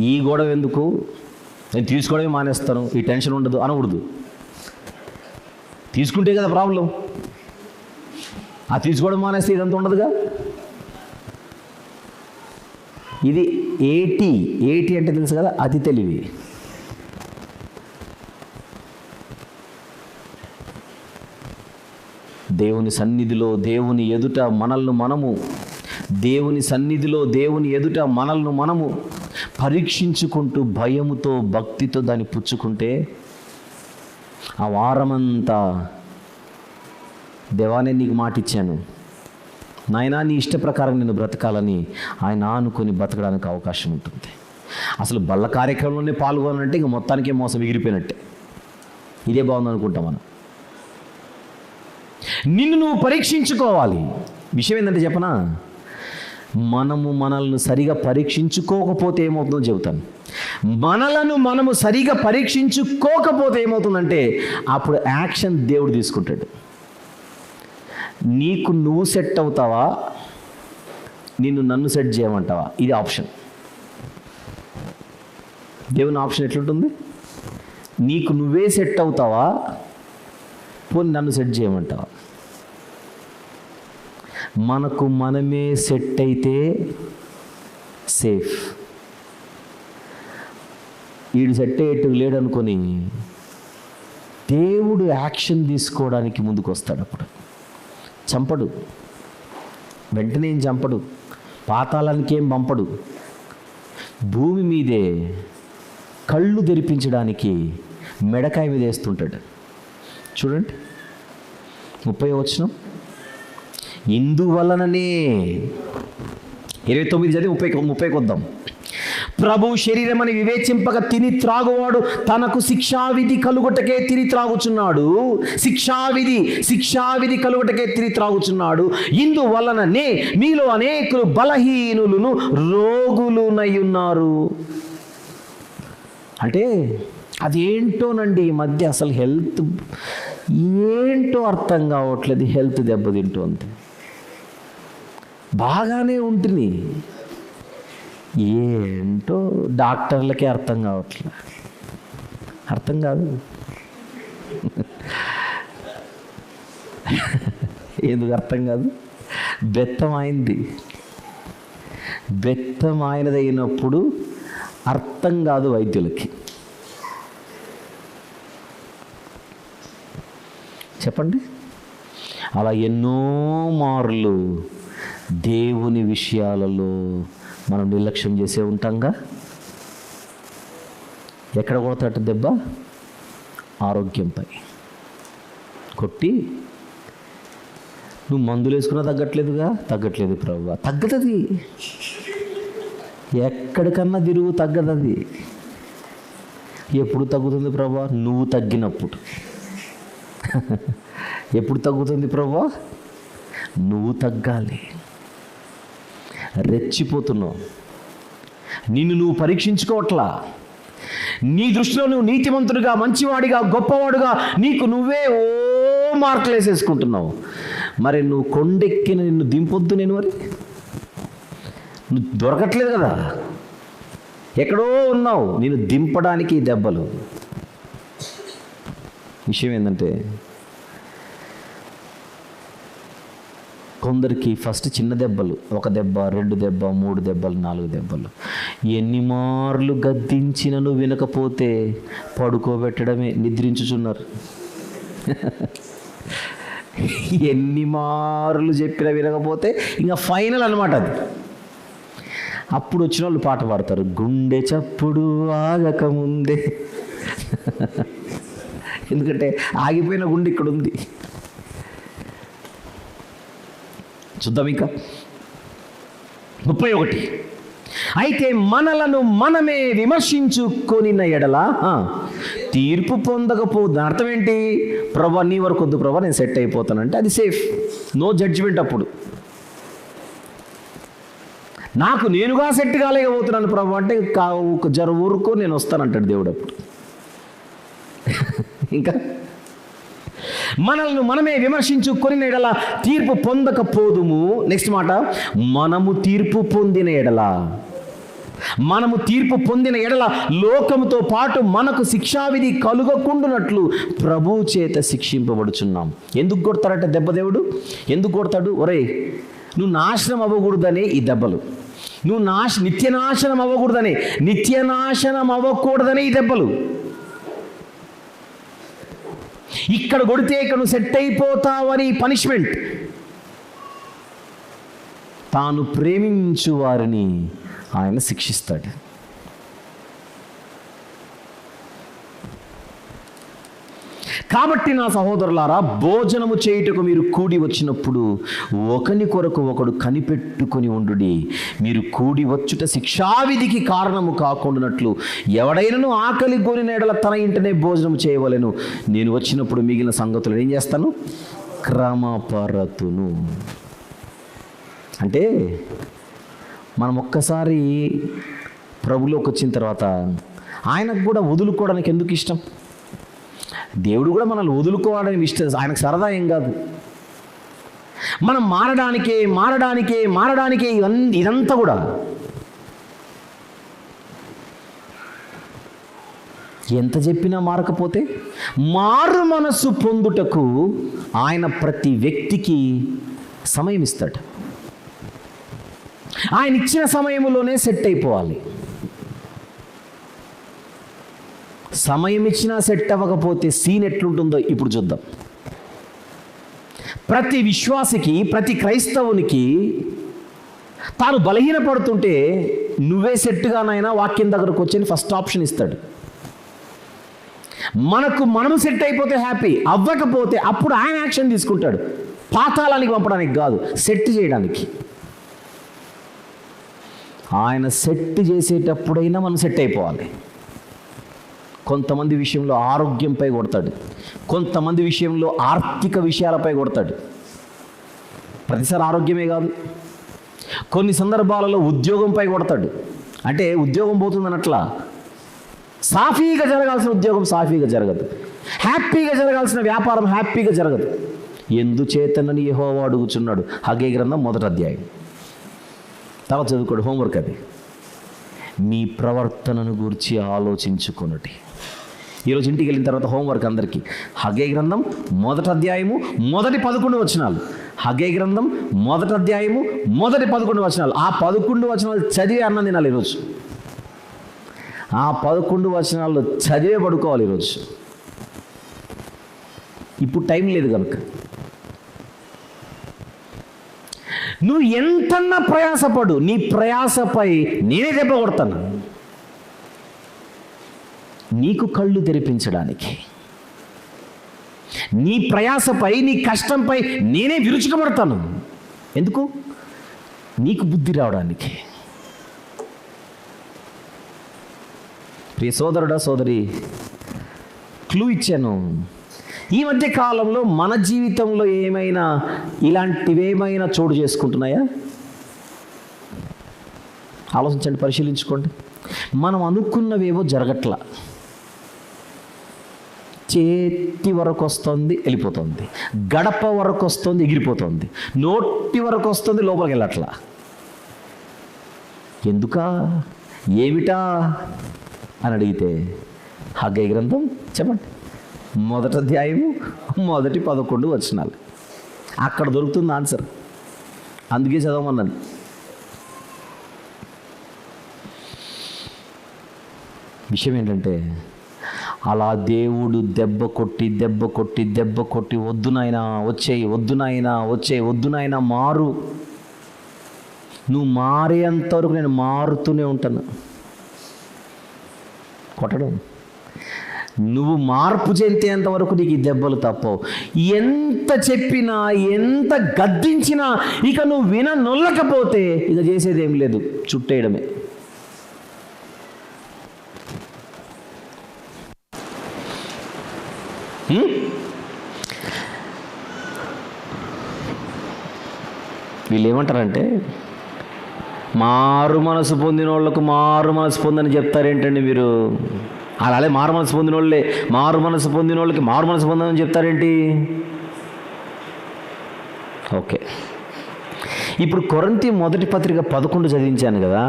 ఈ గొడవ ఎందుకు, నేను తీసుకోవడమే మానేస్తాను, ఈ టెన్షన్ ఉండదు అనకూడదు. తీసుకుంటే కదా ప్రాబ్లం. ఆ తీసుకోవడం మానేస్తే ఇదంతా ఉండదుగా. ఇది 80 అంటే తెలుసు కదా, అతి తెలివి. దేవుని సన్నిధిలో దేవుని ఎదుట దేవుని ఎదుట మనల్ని మనము పరీక్షించుకుంటూ భయముతో భక్తితో దాన్ని పుచ్చుకుంటే ఆ వారమంతా దేవానే నీకు మాట ఇచ్చాను నాయనా, నీ ఇష్ట ప్రకారం నేను బ్రతకాలని ఆయన ఆనుకొని బ్రతకడానికి అవకాశం ఉంటుంది. అసలు బల్ల కార్యక్రమంలోనే పాల్గొనాలంటే ఇంక మొత్తానికే మోసం ఎగిరిపోయినట్టే. ఇదే బాగుంది అనుకుంటాం మనం. నిన్ను నువ్వు పరీక్షించుకోవాలి. విషయం ఏంటంటే చెప్పనా, మనల్ని సరిగా పరీక్షించుకోకపోతే ఏమవుతుందో చెబుతాను. మనము సరిగా పరీక్షించుకోకపోతే ఏమవుతుందంటే అప్పుడు యాక్షన్ దేవుడు తీసుకుంటాడు. నీకు నువ్వు సెట్ అవుతావా, నన్ను సెట్ చేయమంటావా? ఇది ఆప్షన్. దేవుని ఆప్షన్ ఎట్లుంటుంది? నీకు నువ్వే సెట్ అవుతావా, పోనీ నన్ను సెట్ చేయమంటావా? మనకు మనమే సెట్ అయితే సేఫ్. వీడు సెట్ అయ్యేట్టు లేడు అనుకొని దేవుడు యాక్షన్ తీసుకోవడానికి ముందుకు వస్తాడు. అప్పుడు చంపడు, వెంటనే ఏం చంపడు, పాతాళానికి ఏం పంపడు. భూమి మీదే కళ్ళు తెరిపించడానికి మెడకాయ మీద వేస్తుంటాడు. చూడండి 30వ వచనం. ఇందువలననే 29 చదివి 30కి వద్దాం. ప్రభు శరీరమని వివేచింపక తిని త్రాగువాడు తనకు శిక్షావిధి కలుగుటకే తిని త్రాగుచున్నాడు. శిక్షావిధి కలుగుటకే తిని త్రాగుచున్నాడు. ఇందువలననే మీలో అనేకులు బలహీనులను రోగులునై ఉన్నారు. అంటే అదేంటోనండి ఈ మధ్య అసలు హెల్త్ ఏంటో అర్థం కావట్లేదు. హెల్త్ దెబ్బతింటోంది. బాగానే ఉంటుంది, ఏంటో డాక్టర్లకే అర్థం కావట్లేదు, అర్థం కాదు. ఎందుకు అర్థం కాదు? బెత్తమైంది. బెత్తమైనదైనప్పుడు అర్థం కాదు వైద్యులకి. చెప్పండి. అలా ఎన్నో మార్లు దేవుని విషయాలలో మనం నిర్లక్ష్యం చేసే ఉంటాంగా. ఎక్కడ కొడతాట దెబ్బ? ఆరోగ్యంపై కొట్టి, నువ్వు మందులు వేసుకున్నా తగ్గట్లేదుగా. తగ్గట్లేదు ప్రభువా. తగ్గదది, ఎక్కడికన్నా తిరుగు తగ్గదది. ఎప్పుడు తగ్గుతుంది ప్రభువా? నువ్వు తగ్గినప్పుడు. ఎప్పుడు తగ్గుతుంది ప్రభువా? నువ్వు తగ్గాలి. రెచ్చిపోతున్నావు, నిన్ను నువ్వు పరీక్షించుకోవట్లా. నీ దృష్టిలో నువ్వు నీతిమంతుడిగా, మంచివాడిగా, గొప్పవాడుగా నీకు నువ్వే మార్కులు వేసేసుకుంటున్నావు. మరి నువ్వు కొండెక్కిన నిన్ను దింపొద్దు నేను. మరి నువ్వు దొరకట్లేదు కదా, ఎక్కడో ఉన్నావు. నేను దింపడానికి ఈ దెబ్బలు. విషయం ఏంటంటే, కొందరికి ఫస్ట్ చిన్న దెబ్బలు, 1 దెబ్బ, 2 దెబ్బ, 3 దెబ్బలు, 4 దెబ్బలు. ఎన్ని మార్లు గద్దించినను వినకపోతే పడుకోబెట్టడమే, నిద్రించుచున్నారు. ఎన్ని మార్లు చెప్పినా వినకపోతే ఇంకా ఫైనల్ అనమాట అది. అప్పుడు వచ్చిన వాళ్ళు పాట పాడతారు, గుండె చప్పుడు ఆగకముందే. ఎందుకంటే ఆగిపోయిన గుండె ఇక్కడ ఉంది. చూద్దాం ఇంకా 31. అయితే మనలను మనమే విమర్శించుకొనిన ఎడల తీర్పు పొందకపోదు. అర్థం ఏంటి? ప్రభా నీ వరకు వద్దు ప్రభా, నేను సెట్ అయిపోతానంటే అది సేఫ్, నో జడ్జిమెంట్. అప్పుడు నాకు నేనుగా సెట్ కాలేకపోతున్నాను ప్రభా అంటే జర ఊరుకో, నేను వస్తానంటాడు దేవుడు అప్పుడు. ఇంకా మనల్ని మనమే విమర్శించుకొని ఎడల తీర్పు పొందకపోదుము. నెక్స్ట్ మాట, మనము తీర్పు పొందిన ఎడల, మనము తీర్పు పొందిన ఎడల లోకముతో పాటు మనకు శిక్షావిధి కలుగకుండునట్లు ప్రభువు చేత శిక్షింపబడుచున్నాం. ఎందుకు కొడతారట దెబ్బ దేవుడు? ఎందుకు కొడతాడు? ఒరే నువ్వు నాశనం అవ్వకూడదనే ఈ దెబ్బలు, నువ్వు నిత్యనాశనం అవ్వకూడదనే, నిత్యనాశనం అవ్వకూడదనే ఈ దెబ్బలు. ఇక్కడ కొడితే ఇక్కడ నువ్వు సెట్ అయిపోతావని పనిష్మెంట్. తాను ప్రేమించు వారిని ఆయన శిక్షిస్తాడు. కాబట్టి నా సహోదరులారా, భోజనము చేయుటకు మీరు కూడి వచ్చినప్పుడు ఒకని కొరకు ఒకడు కనిపెట్టుకొని ఉండుడి. మీరు కూడి వచ్చుట శిక్షావిధికి కారణము కాకుండానట్లు ఎవడైనను ఆకలి కోరిన ఎడల తన ఇంటనే భోజనం చేయవలెను. నేను వచ్చినప్పుడు మిగిలిన సంగతులు ఏం చేస్తాను? క్రమపరతును. అంటే మనం ఒక్కసారి ప్రభులోకి వచ్చిన తర్వాత ఆయనకు కూడా వదులుకోవడానికి ఎందుకు ఇష్టం? దేవుడు కూడా మనల్ని వదులుకోవడానికి ఇష్టం, ఆయనకు సరదా ఏం కాదు. మనం మారడానికే ఇదంతా కూడా. ఎంత చెప్పినా మారకపోతే మారు మనస్సు పొందుటకు ఆయన ప్రతి వ్యక్తికి సమయం ఇస్తాడు. ఆయన ఇచ్చిన సమయంలోనే సెట్ అయిపోవాలి. సమయం ఇచ్చినా సెట్ అవ్వకపోతే సీన్ ఎట్లుంటుందో ఇప్పుడు చూద్దాం. ప్రతి విశ్వాసికి, ప్రతి క్రైస్తవునికి తాను బలహీనపడుతుంటే నువ్వే సెట్గానైనా వాక్యం దగ్గరకు వచ్చి ఫస్ట్ ఆప్షన్ ఇస్తాడు. మనము సెట్ అయిపోతే హ్యాపీ, అవ్వకపోతే అప్పుడు ఆయన యాక్షన్ తీసుకుంటాడు. పాతాళానికి పంపడానికి కాదు, సెట్ చేయడానికి. ఆయన సెట్ చేసేటప్పుడైనా మనం సెట్ అయిపోవాలి. కొంతమంది విషయంలో ఆరోగ్యంపై కొడతాడు, కొంతమంది విషయంలో ఆర్థిక విషయాలపై కొడతాడు. ప్రతిసారి ఆరోగ్యమే కాదు, కొన్ని సందర్భాలలో ఉద్యోగంపై కొడతాడు. అంటే ఉద్యోగం పోతుందనట్లా, సాఫీగా జరగాల్సిన ఉద్యోగం సాఫీగా జరగదు, హ్యాపీగా జరగాల్సిన వ్యాపారం హ్యాపీగా జరగదు. ఎందుచేతనని యెహోవా అడుగుచున్నాడు. హగ్గై గ్రంథం 1వ అధ్యాయం. తర్వాత చదువుకోడు, హోంవర్క్ అది. మీ ప్రవర్తనను గూర్చి ఆలోచించుకొనుడి. ఈరోజు ఇంటికి వెళ్ళిన తర్వాత హోంవర్క్ అందరికీ. హగ్గై గ్రంథం 1వ అధ్యాయము మొదటి 11 వచనాలు. హగ్గై గ్రంథం 1వ అధ్యాయము మొదటి 11 వచనాలు. ఆ 11 వచనాలు చదివే అన్నం తినాలి ఈరోజు. ఆ 11 వచనాలు చదివే పడుకోవాలి ఈరోజు. ఇప్పుడు టైం లేదు కనుక. నువ్వు ఎంతన్నా ప్రయాసపడు, నీ ప్రయాసపై నేనే దెబ్బ కొడతాను. నీకు కళ్ళు తెరిపించడానికి, నీ ప్రయాసపై, నీ కష్టంపై నేనే విరుచుకపడతాను. ఎందుకు? నీకు బుద్ధి రావడానికి. ప్రియ సోదరుడా, సోదరి, క్లూ ఇచ్చాను. ఈ మధ్య కాలంలో మన జీవితంలో ఏమైనా ఇలాంటివేమైనా చోటు చేసుకుంటున్నాయా? ఆలోచించండి, పరిశీలించుకోండి. మనం అనుకున్నవేవో జరగట్లా. చేతి వరకు వస్తుంది, వెళ్ళిపోతుంది. గడప వరకు వస్తుంది, ఎగిరిపోతుంది. నోటి వరకు వస్తుంది, లోపలికి వెళ్ళట్లా. ఎందుకా, ఏమిటా అని అడిగితే హగ్గై గ్రంథం చెప్పండి 1వ అధ్యాయము మొదటి 11 వచనాలు. అక్కడ దొరుకుతుంది ఆన్సర్. అందుకే చదవమన్నాను. విషయం ఏంటంటే, అలా దేవుడు దెబ్బ కొట్టి వద్దు నాయనా వచ్చేయి, వద్దు నాయనా వచ్చేయి, వద్దు నాయనా మారు, నువ్వు మారేంతవరకు నేను మారుతూనే ఉంటాను. కొట్టడం, నువ్వు మార్పు చెందేంత వరకు నీకు ఈ దెబ్బలు తప్పవు. ఎంత చెప్పినా, ఎంత గద్దించినా ఇక నువ్వు విననొల్లకపోతే ఇక చేసేది ఏం లేదు, చుట్టేయడమే. వీళ్ళు ఏమంటారంటే, మారు మనసు పొందిన వాళ్ళకు మారు మనసు పొందని చెప్తారేంటండి మీరు? అలాగే మారు మనసు పొందిన వాళ్ళే మారు మనసు పొందిన వాళ్ళకి మారు మనసు పొందని చెప్తారేంటి? ఓకే, ఇప్పుడు కొరింథీ మొదటి పత్రిక 11 చదివించాను కదా.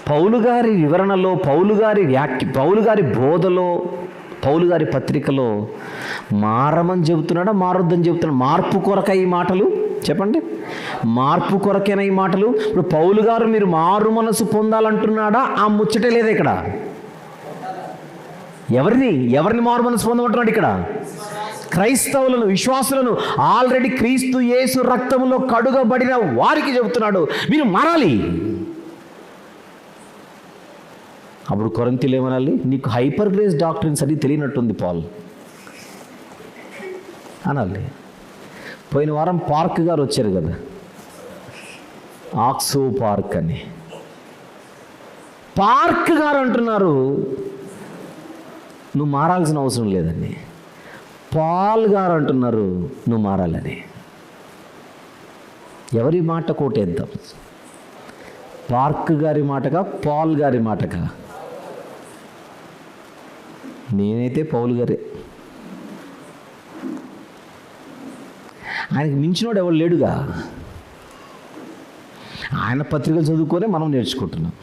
పౌలు గారి వివరణలో, పౌలు గారి బోధలో, పౌలు గారి పత్రికలో మారమని చెబుతున్నాడా, మారొద్దని చెబుతున్నాడు? మార్పు కొరకై ఈ మాటలు చెప్పండి. మార్పు కొరకైనా ఈ మాటలు. ఇప్పుడు పౌలు గారు మీరు మారు మనసు పొందాలంటున్నాడా? ఆ ముచ్చటే లేదా ఇక్కడ. ఎవరిని మారు మనసు పొందమంటున్నాడు ఇక్కడ? క్రైస్తవులను, విశ్వాసులను, ఆల్రెడీ క్రీస్తు యేసు రక్తములో కడుగబడిన వారికి చెబుతున్నాడు మీరు మారాలి. అప్పుడు కొరింథీయులు ఏమనాలి? నీకు హైపర్ గ్రేస్ డాక్ట్రిన్స్ అని తెలియనట్టుంది పాల్ అనాలి. పోయిన వారం పార్క్ గారు వచ్చారు కదా, ఆక్సో పార్క్ అని. పార్క్ గారు అంటున్నారు నువ్వు మారాల్సిన అవసరం లేదని. పాల్ గారు అంటున్నారు నువ్వు మారాలని. ఎవరి మాట కోటేద్దాం? పార్క్ గారి మాటగా, పాల్ గారి మాటగా? నేనైతే పౌలు గారే. ఆయనకి మించినోడు ఎవరు లేడుగా. ఆయన పత్రికలు చదువుకొని మనం నేర్చుకుంటున్నాం.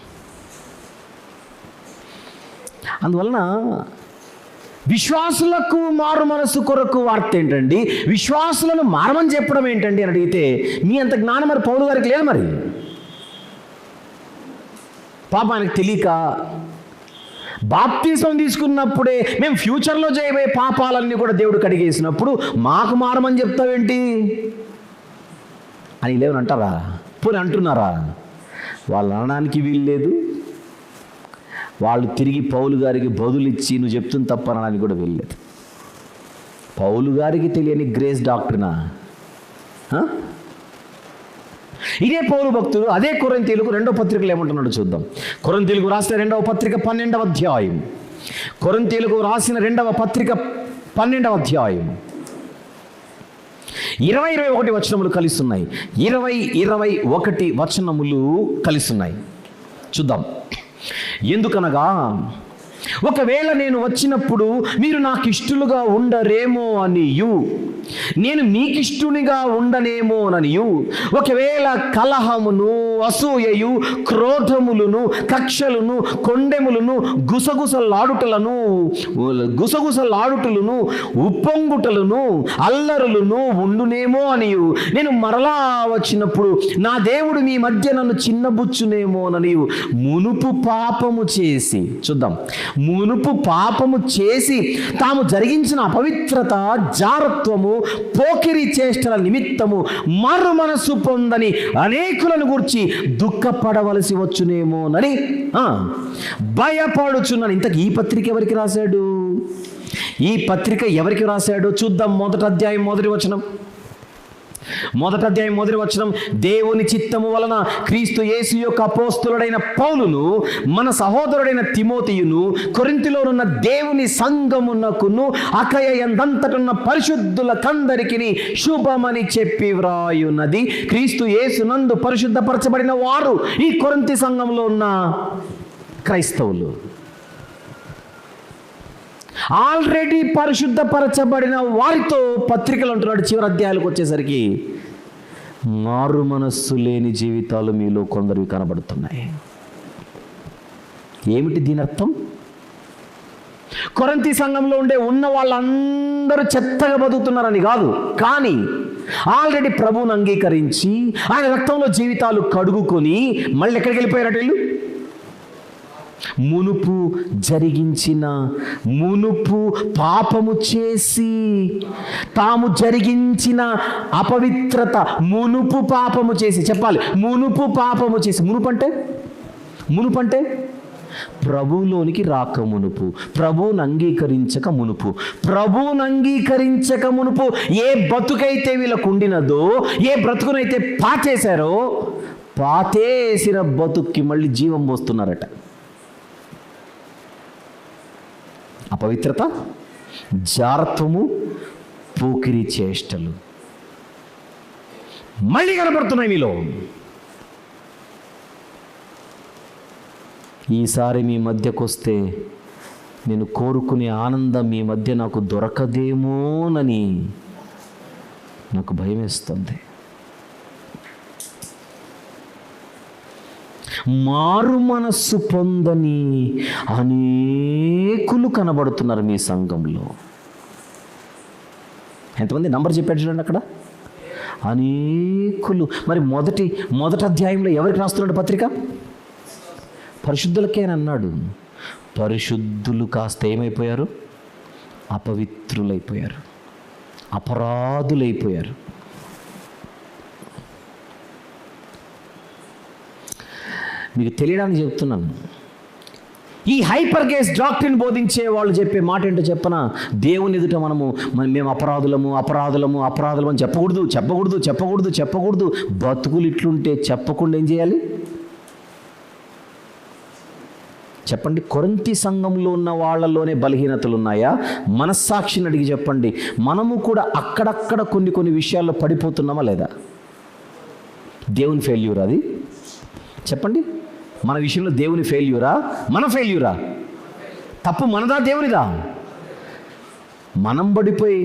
అందువలన విశ్వాసులకు మారు మనసు కొరకు వార్త ఏంటండి? విశ్వాసులను మారమని చెప్పడం ఏంటండి అని అడిగితే మీ అంత జ్ఞానం మరి పౌలు గారికి లేదు. మరి పాప ఆయనకు తెలియక బాప్తిసం తీసుకున్నప్పుడే మేము ఫ్యూచర్లో చేయబోయే పాపాలన్నీ కూడా దేవుడు కడిగేసినప్పుడు మాకు మారమని చెప్తావేంటి అని లేవని అంటారా? పోనీ అంటున్నారా? వాళ్ళు అనడానికి వీలు లేదు. వాళ్ళు తిరిగి పౌలు గారికి బదులిచ్చి నువ్వు చెప్తుంది తప్ప అనడానికి కూడా వీల్లేదు. పౌలు గారికి తెలియని గ్రేస్ డాక్టర్నా? ఇదే పౌలు భక్తుడు అదే కొరింథీయులకు 2వ పత్రికలు ఏమంటున్నాడు చూద్దాం. కొరింథీయులకు రాసిన 2వ పత్రిక 12వ అధ్యాయం. కొరింథీయులకు రాసిన 2వ పత్రిక 12వ అధ్యాయం 20-21 వచనములు కలిస్తున్నాయి. 20-21 వచనములు కలిస్తున్నాయి. చూద్దాం. ఎందుకనగా ఒకవేళ నేను వచ్చినప్పుడు మీరు నాకు ఇష్టలుగా ఉండరేమో అనియు నేను మీకిష్టునిగా ఉండనేమోననియు, ఒకవేళ కలహమును, అసూయయు, క్రోధములను, కక్షలును, కొండెములను, గుసగుసలాడుటలను, ఉప్పొంగుటలను, అల్లరులను ఉండునేమో అనియు, నేను మరలా వచ్చినప్పుడు నా దేవుడు మీ మధ్య నన్ను చిన్నబుచ్చునేమోననియు మునుపు పాపము చేసి, చూద్దాం, మునుపు పాపము చేసి తాము జరిగించిన అపవిత్రత, జారత్వము, పోకిరి చేష్టల నిమిత్తము మారు మనస్సు పొందని అనేకులను గూర్చి దుఃఖపడవలసి వచ్చునేమోనని భయపడుచున్నాను. ఇంతకు ఈ పత్రిక ఎవరికి రాశాడు? ఈ పత్రిక ఎవరికి రాశాడు చూద్దాం. మొదటి అధ్యాయం మొదటి వచనం, దేవుని చిత్తము వలన క్రీస్తు యేసు యొక్క అపోస్తలుడైన పౌలును, మన సహోదరుడైన తిమోతియును, కొరింథీలోనున్న దేవుని సంఘమునకును అకయ యందంతటున్న పరిశుద్ధులకందరికీ శుభమని చెప్పి వ్రాయున్నది. క్రీస్తు యేసునందు పరిశుద్ధపరచబడిన వారు ఈ కొరింథీ సంఘంలో ఉన్న క్రైస్తవులు. ఆల్రెడీ పరిశుద్ధపరచబడిన వారితో పత్రికలు అంటున్నాడు చివరి అధ్యాయాలకు వచ్చేసరికి, మారు మనస్సు లేని జీవితాలు మీలో కొందరు కనబడుతున్నాయి. ఏమిటి దీని అర్థం? కొరింథీ సంఘంలో ఉన్న వాళ్ళందరూ చెత్తగా బతుకుతున్నారని కాదు, కానీ ఆల్రెడీ ప్రభువుని అంగీకరించి ఆయన రక్తంలో జీవితాలు కడుగుకొని మళ్ళీ ఎక్కడికి వెళ్ళిపోయారట వీళ్ళు? మునుపు పాపము చేసి తాము జరిగించిన అపవిత్రత, మునుపు పాపము చేసి, చెప్పాలి, మునుపు పాపము చేసి. మునుపు అంటే ప్రభువులోనికి రాక మునుపు, ప్రభువుని అంగీకరించక మునుపు ఏ బతుకైతే వీళ్ళకు ఉండినదో, ఏ బ్రతుకునైతే పాతేశారో, పాతేసిన బతుక్కి మళ్ళీ జీవం పోస్తున్నారట. అపవిత్రత, జారత్వము, పోకిరి చేష్టలు మళ్ళీ కనబడుతున్నాయి మీలో. ఈసారి మీ మధ్యకు వస్తే నేను కోరుకునే ఆనందం మీ మధ్య నాకు దొరకదేమోనని నాకు భయం వేస్తుంది. మారు మనస్సు పొందని అనేకులు కనబడుతున్నారు మీ సంఘంలో. ఎంతమంది నంబర్ చెప్పాడు చూడండి అక్కడ, అనేకులు. మరి మొదటి అధ్యాయంలో ఎవరికి రాస్తున్నాడు పత్రిక? పరిశుద్ధులకే అని అన్నాడు. పరిశుద్ధులు కాస్త ఏమైపోయారు? అపవిత్రులైపోయారు, అపరాధులైపోయారు. మీకు తెలియడానికి చెప్తున్నాను. ఈ హైపర్ గేస్ డాక్ట్రిన్ బోధించే వాళ్ళు చెప్పే మాట ఏంటో చెప్పనా? దేవుని ఎదుట మేము అపరాధులము అని చెప్పకూడదు. బతుకులు ఇట్లుంటే చెప్పకుండా ఏం చేయాలి చెప్పండి? కొరింథీ సంఘంలో ఉన్న వాళ్ళలోనే బలహీనతలు ఉన్నాయా? మనస్సాక్షిని అడిగి చెప్పండి. మనము కూడా అక్కడక్కడ కొన్ని విషయాల్లో పడిపోతున్నామా లేదా? దేవుని ఫెయిల్యూరా అది? చెప్పండి. మన విషయంలో దేవుని ఫెయిల్యూరా, మన ఫెయిల్యూరా? తప్పు మనదా దేవునిదా? మనం పడిపోయి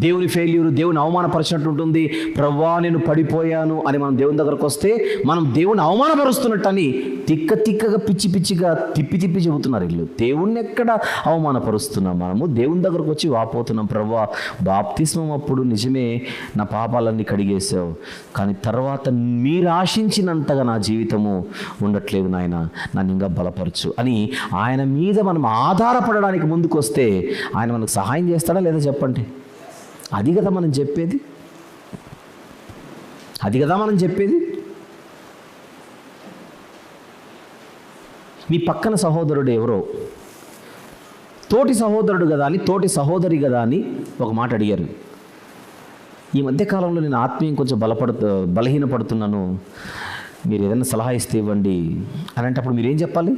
దేవుని ఫెయిల్యూరు, దేవుని అవమానపరిచినట్టు ఉంటుంది. ప్రభువా నేను పడిపోయాను అని మనం దేవుని దగ్గరకు వస్తే మనం దేవుని అవమానపరుస్తున్నట్టు అని తిక్కగా పిచ్చిగా తిప్పి చెబుతున్నారు వీళ్ళు. దేవుణ్ణి ఎక్కడ అవమానపరుస్తున్నాం? మనము దేవుని దగ్గరకు వచ్చి వాపోతున్నాం, ప్రభువా బాప్తిస్మం అప్పుడు నిజమే నా పాపాలన్నీ కడిగేసావు, కానీ తర్వాత మీరు ఆశించినంతగా నా జీవితము ఉండట్లేదు నాయన, నన్ను ఇంకా బలపరచు అని ఆయన మీద మనం ఆధారపడడానికి ముందుకు వస్తే ఆయన మనకు సహాయం చేస్తాడా లేదా చెప్పండి? అది కదా మనం చెప్పేది. మీ పక్కన సహోదరుడు ఎవరో, తోటి సహోదరుడు కదా అని, తోటి సహోదరి కదా అని ఒక మాట అడిగారు. ఈ మధ్యకాలంలో నేను ఆత్మీయం కొంచెం బలహీనపడుతున్నాను, మీరు ఏదైనా సలహా ఇస్తే ఇవ్వండి అని అంటే అప్పుడు మీరేం చెప్పాలి?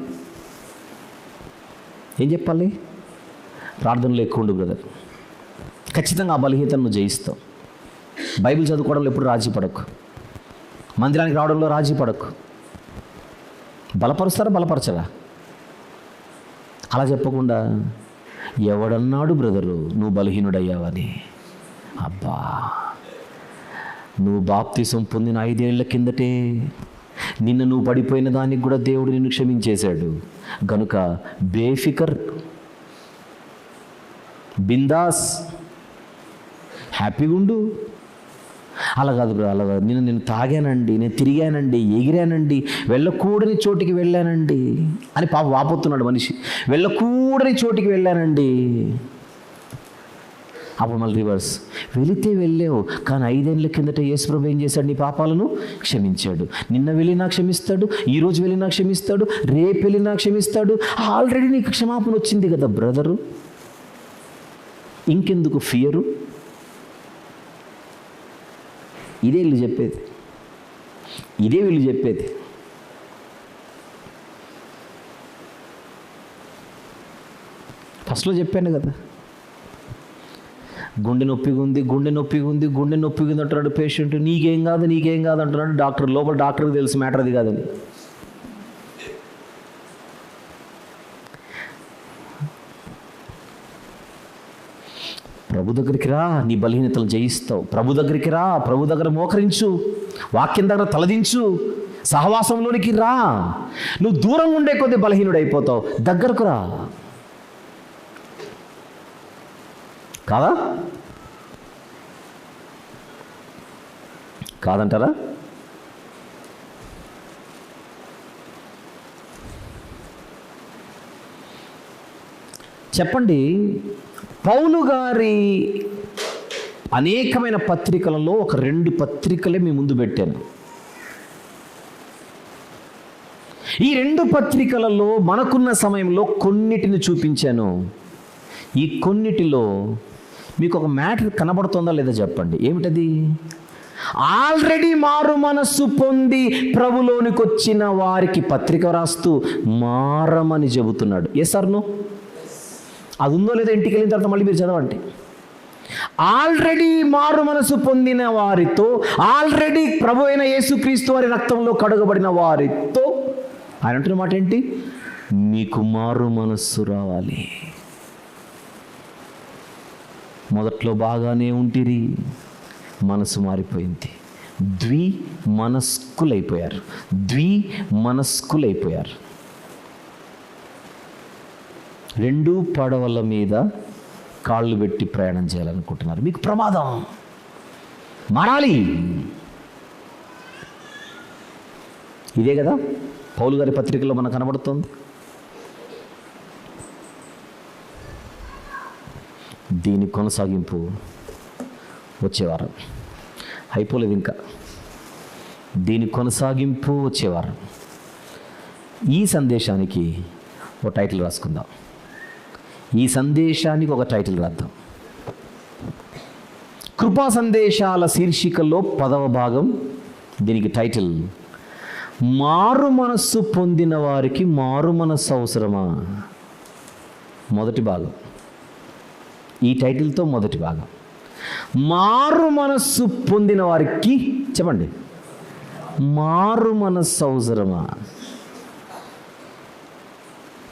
ప్రార్థనలో ఎక్కువ ఉండు బ్రదర్, ఖచ్చితంగా ఆ బలహీనతను నువ్వు జయిస్తావు. బైబిల్ చదువుకోవడంలో ఎప్పుడు రాజీ పడకు, మందిరానికి రావడంలో రాజీ పడకు. బలపరచరా? అలా చెప్పకుండా ఎవడన్నాడు బ్రదరు నువ్వు బలహీనుడయ్యావని? అబ్బా, నువ్వు బాప్తిసం పొందిన 5 ఏళ్ల కిందటే నిన్న నువ్వు పడిపోయిన దానికి కూడా దేవుడు నిన్ను క్షమించేశాడు గనుక బేఫికర్, బిందాస్, హ్యాపీగా ఉండు. అలా కాదు బ్రో, అలా కాదు, నేను తాగానండి, నేను తిరిగానండి, ఎగిరానండి, వెళ్ళకూడని చోటికి వెళ్ళానండి అని పాప వాపోతున్నాడు మనిషి. వెళ్ళకూడని చోటికి వెళ్ళానండి. అప్పుడు మళ్ళీ రివర్స్, వెళితే వెళ్ళావు, కానీ 5 ఏళ్ల కిందట యేసుప్రభు ఏం చేశాడు? నీ పాపాలను క్షమించాడు. నిన్న వెళ్ళినా క్షమిస్తాడు, ఈరోజు వెళ్ళినా క్షమిస్తాడు, రేపు వెళ్ళినా క్షమిస్తాడు. ఆల్రెడీ నీకు క్షమాపణ వచ్చింది కదా బ్రదరు, ఇంకెందుకు ఫియరు? ఇదే వీళ్ళు చెప్పేది, ఇదే వీళ్ళు చెప్పేది. ఫస్ట్లో చెప్పాను కదా, గుండె నొప్పిగా ఉంది, గుండె నొప్పిగా ఉంది, గుండె నొప్పిగా ఉంది అంటున్నాడు పేషెంట్. నీకేం కాదు, నీకేం కాదు అంటున్నాడు డాక్టర్. లోపల డాక్టర్కి తెలుసు మ్యాటర్ అది కాదని. ప్రభు దగ్గరికి రా, నీ బలహీనతలు జయిస్తావు. ప్రభు దగ్గరికి రా, ప్రభు దగ్గర మోకరించు, వాక్యం దగ్గర తలదించు, సహవాసంలోనికి రా. నువ్వు దూరం ఉండే కొద్ది బలహీనుడు అయిపోతావు. దగ్గరకు రా. కాదా? కాదంటారా? చెప్పండి. పౌలు గారి అనేకమైన పత్రికలలో ఒక 2 పత్రికలే మీ ముందు పెట్టాను. ఈ 2 పత్రికలలో మనకున్న సమయంలో కొన్నిటిని చూపించాను. ఈ కొన్నిటిలో మీకు ఒక మ్యాటర్ కనబడుతుందా లేదా చెప్పండి. ఏమిటది? ఆల్రెడీ మారు మనస్సు పొంది ప్రభులోనికి వచ్చిన వారికి పత్రిక రాస్తూ మారమని చెబుతున్నాడు. Yes or no? అది ఉందో లేదో ఇంటికి వెళ్ళిన తర్వాత మళ్ళీ మీరు చదవండి. ఆల్రెడీ మారు మనసు పొందిన వారితో, ఆల్రెడీ ప్రభు అయిన యేసుక్రీస్తు వారి రక్తంలో కడగబడిన వారితో ఆయన అంటున్న మాట ఏంటి? మీకు మారు మనస్సు రావాలి. మొదట్లో బాగానే ఉంటిరి, మనసు మారిపోయింది. మనస్కులైపోయారు. మనస్కులైపోయారు. 2 పడవల మీద కాళ్ళు పెట్టి ప్రయాణం చేయాలనుకుంటున్నారు. మీకు ప్రమాదం. మారాలి. ఇదే కదా పౌలు గారి పత్రికలో మనకు కనబడుతుంది. దీని కొనసాగింపు వచ్చేవారం. అయిపోలేదు ఇంకా. దీని కొనసాగింపు వచ్చేవారం. ఈ సందేశానికి ఒక టైటిల్ రాసుకుందాం. ఈ సందేశానికి ఒక టైటిల్ రాద్దాం. కృపా సందేశాల శీర్షికలో 10వ భాగం. దీనికి టైటిల్ మారు మనస్సు పొందిన వారికి మారు మనస్సు అవసరమా? మొదటి భాగం. ఈ టైటిల్తో మొదటి భాగం. మారు మనస్సు పొందిన వారికి చెప్పండి, మారు మనస్సు అవసరమా?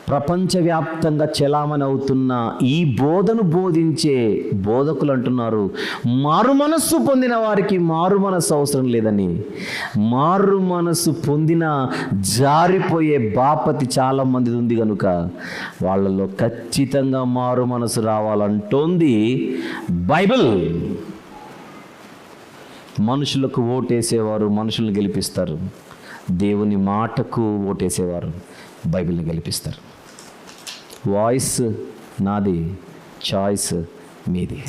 ప్రపంచవ్యాప్తంగా చలామణి అవుతున్న ఈ బోధను బోధించే బోధకులు అంటున్నారు మారు మనస్సు పొందిన వారికి మారు మనస్సు అవసరం లేదని. మారు మనస్సు పొందిన జారిపోయే బాపతి చాలామంది ఉంది కనుక వాళ్ళలో ఖచ్చితంగా మారు మనసు రావాలంటోంది బైబిల్. మనుషులకు ఓటేసేవారు మనుషులను గెలిపిస్తారు, దేవుని మాటకు ఓటేసేవారు బైబిల్ని గెలిపిస్తారు. వాయిస్ నాది, చాయిస్ మీది.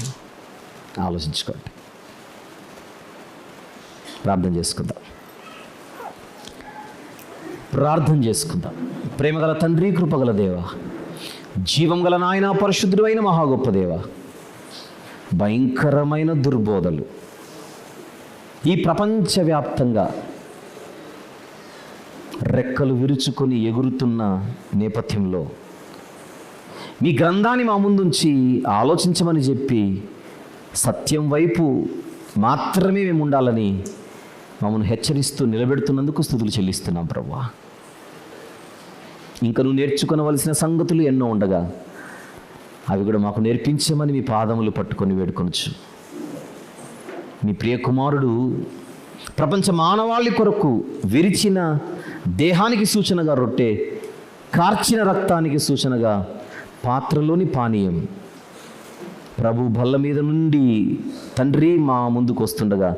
ఆలోచించుకోండి. ప్రార్థన చేసుకుందాం. ప్రేమగల తండ్రి, కృపగల దేవ, జీవం గల నాయన, పరిశుద్ధుడు అయిన మహా గొప్ప దేవ, భయంకరమైన దుర్బోధలు ఈ ప్రపంచవ్యాప్తంగా రెక్కలు విరుచుకొని ఎగురుతున్న నేపథ్యంలో మీ గ్రంథాన్ని మా ముందుంచి ఆలోచించమని చెప్పి సత్యం వైపు మాత్రమే మేము ఉండాలని మమ్మల్ని హెచ్చరిస్తూ నిలబెడుతున్నందుకు స్తుతులు చెల్లిస్తున్నాం ప్రభువా. ఇంకా నువ్వు నేర్చుకొనవలసిన సంగతులు ఎన్నో ఉండగా అవి కూడా మాకు నేర్పించమని మీ పాదములు పట్టుకొని వేడుకొనొచ్చు. మీ ప్రియకుమారుడు ప్రపంచ మానవాళి కొరకు విరిచిన దేహానికి సూచనగా రొట్టె, కార్చిన రక్తానికి సూచనగా పాత్రలోని పానీయం ప్రభు బల్ల మీద నుండి తండ్రి మా ముందుకు వస్తుండగా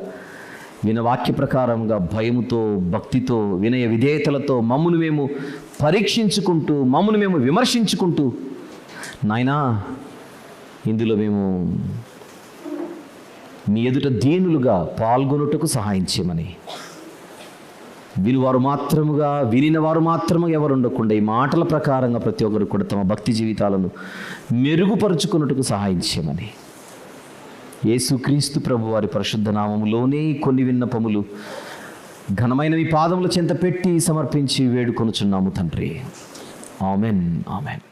వినవాక్య ప్రకారంగా భయముతో, భక్తితో, వినయ విధేయతలతో మమ్మును మేము పరీక్షించుకుంటూ, మమ్మును మేము విమర్శించుకుంటూ, నాయనా ఇందులో మేము మీ ఎదుట దీనులుగా పాల్గొనుటకు సహాయం చేయమని, వినువారు మాత్రముగా, వినిన వారు మాత్రముగా ఎవరు ఉండకుండా ఈ మాటల ప్రకారంగా ప్రతి ఒక్కరు కూడా తమ భక్తి జీవితాలను మెరుగుపరుచుకున్నట్టుకు సహాయం చేయమని యేసుక్రీస్తు ప్రభు వారి పరిశుద్ధ నామములోనే కొన్ని విన్నపములు ఘనమైన మీ పాదముల చెంత పెట్టి సమర్పించి వేడుకొనుచున్నాము తండ్రి. Amen, amen.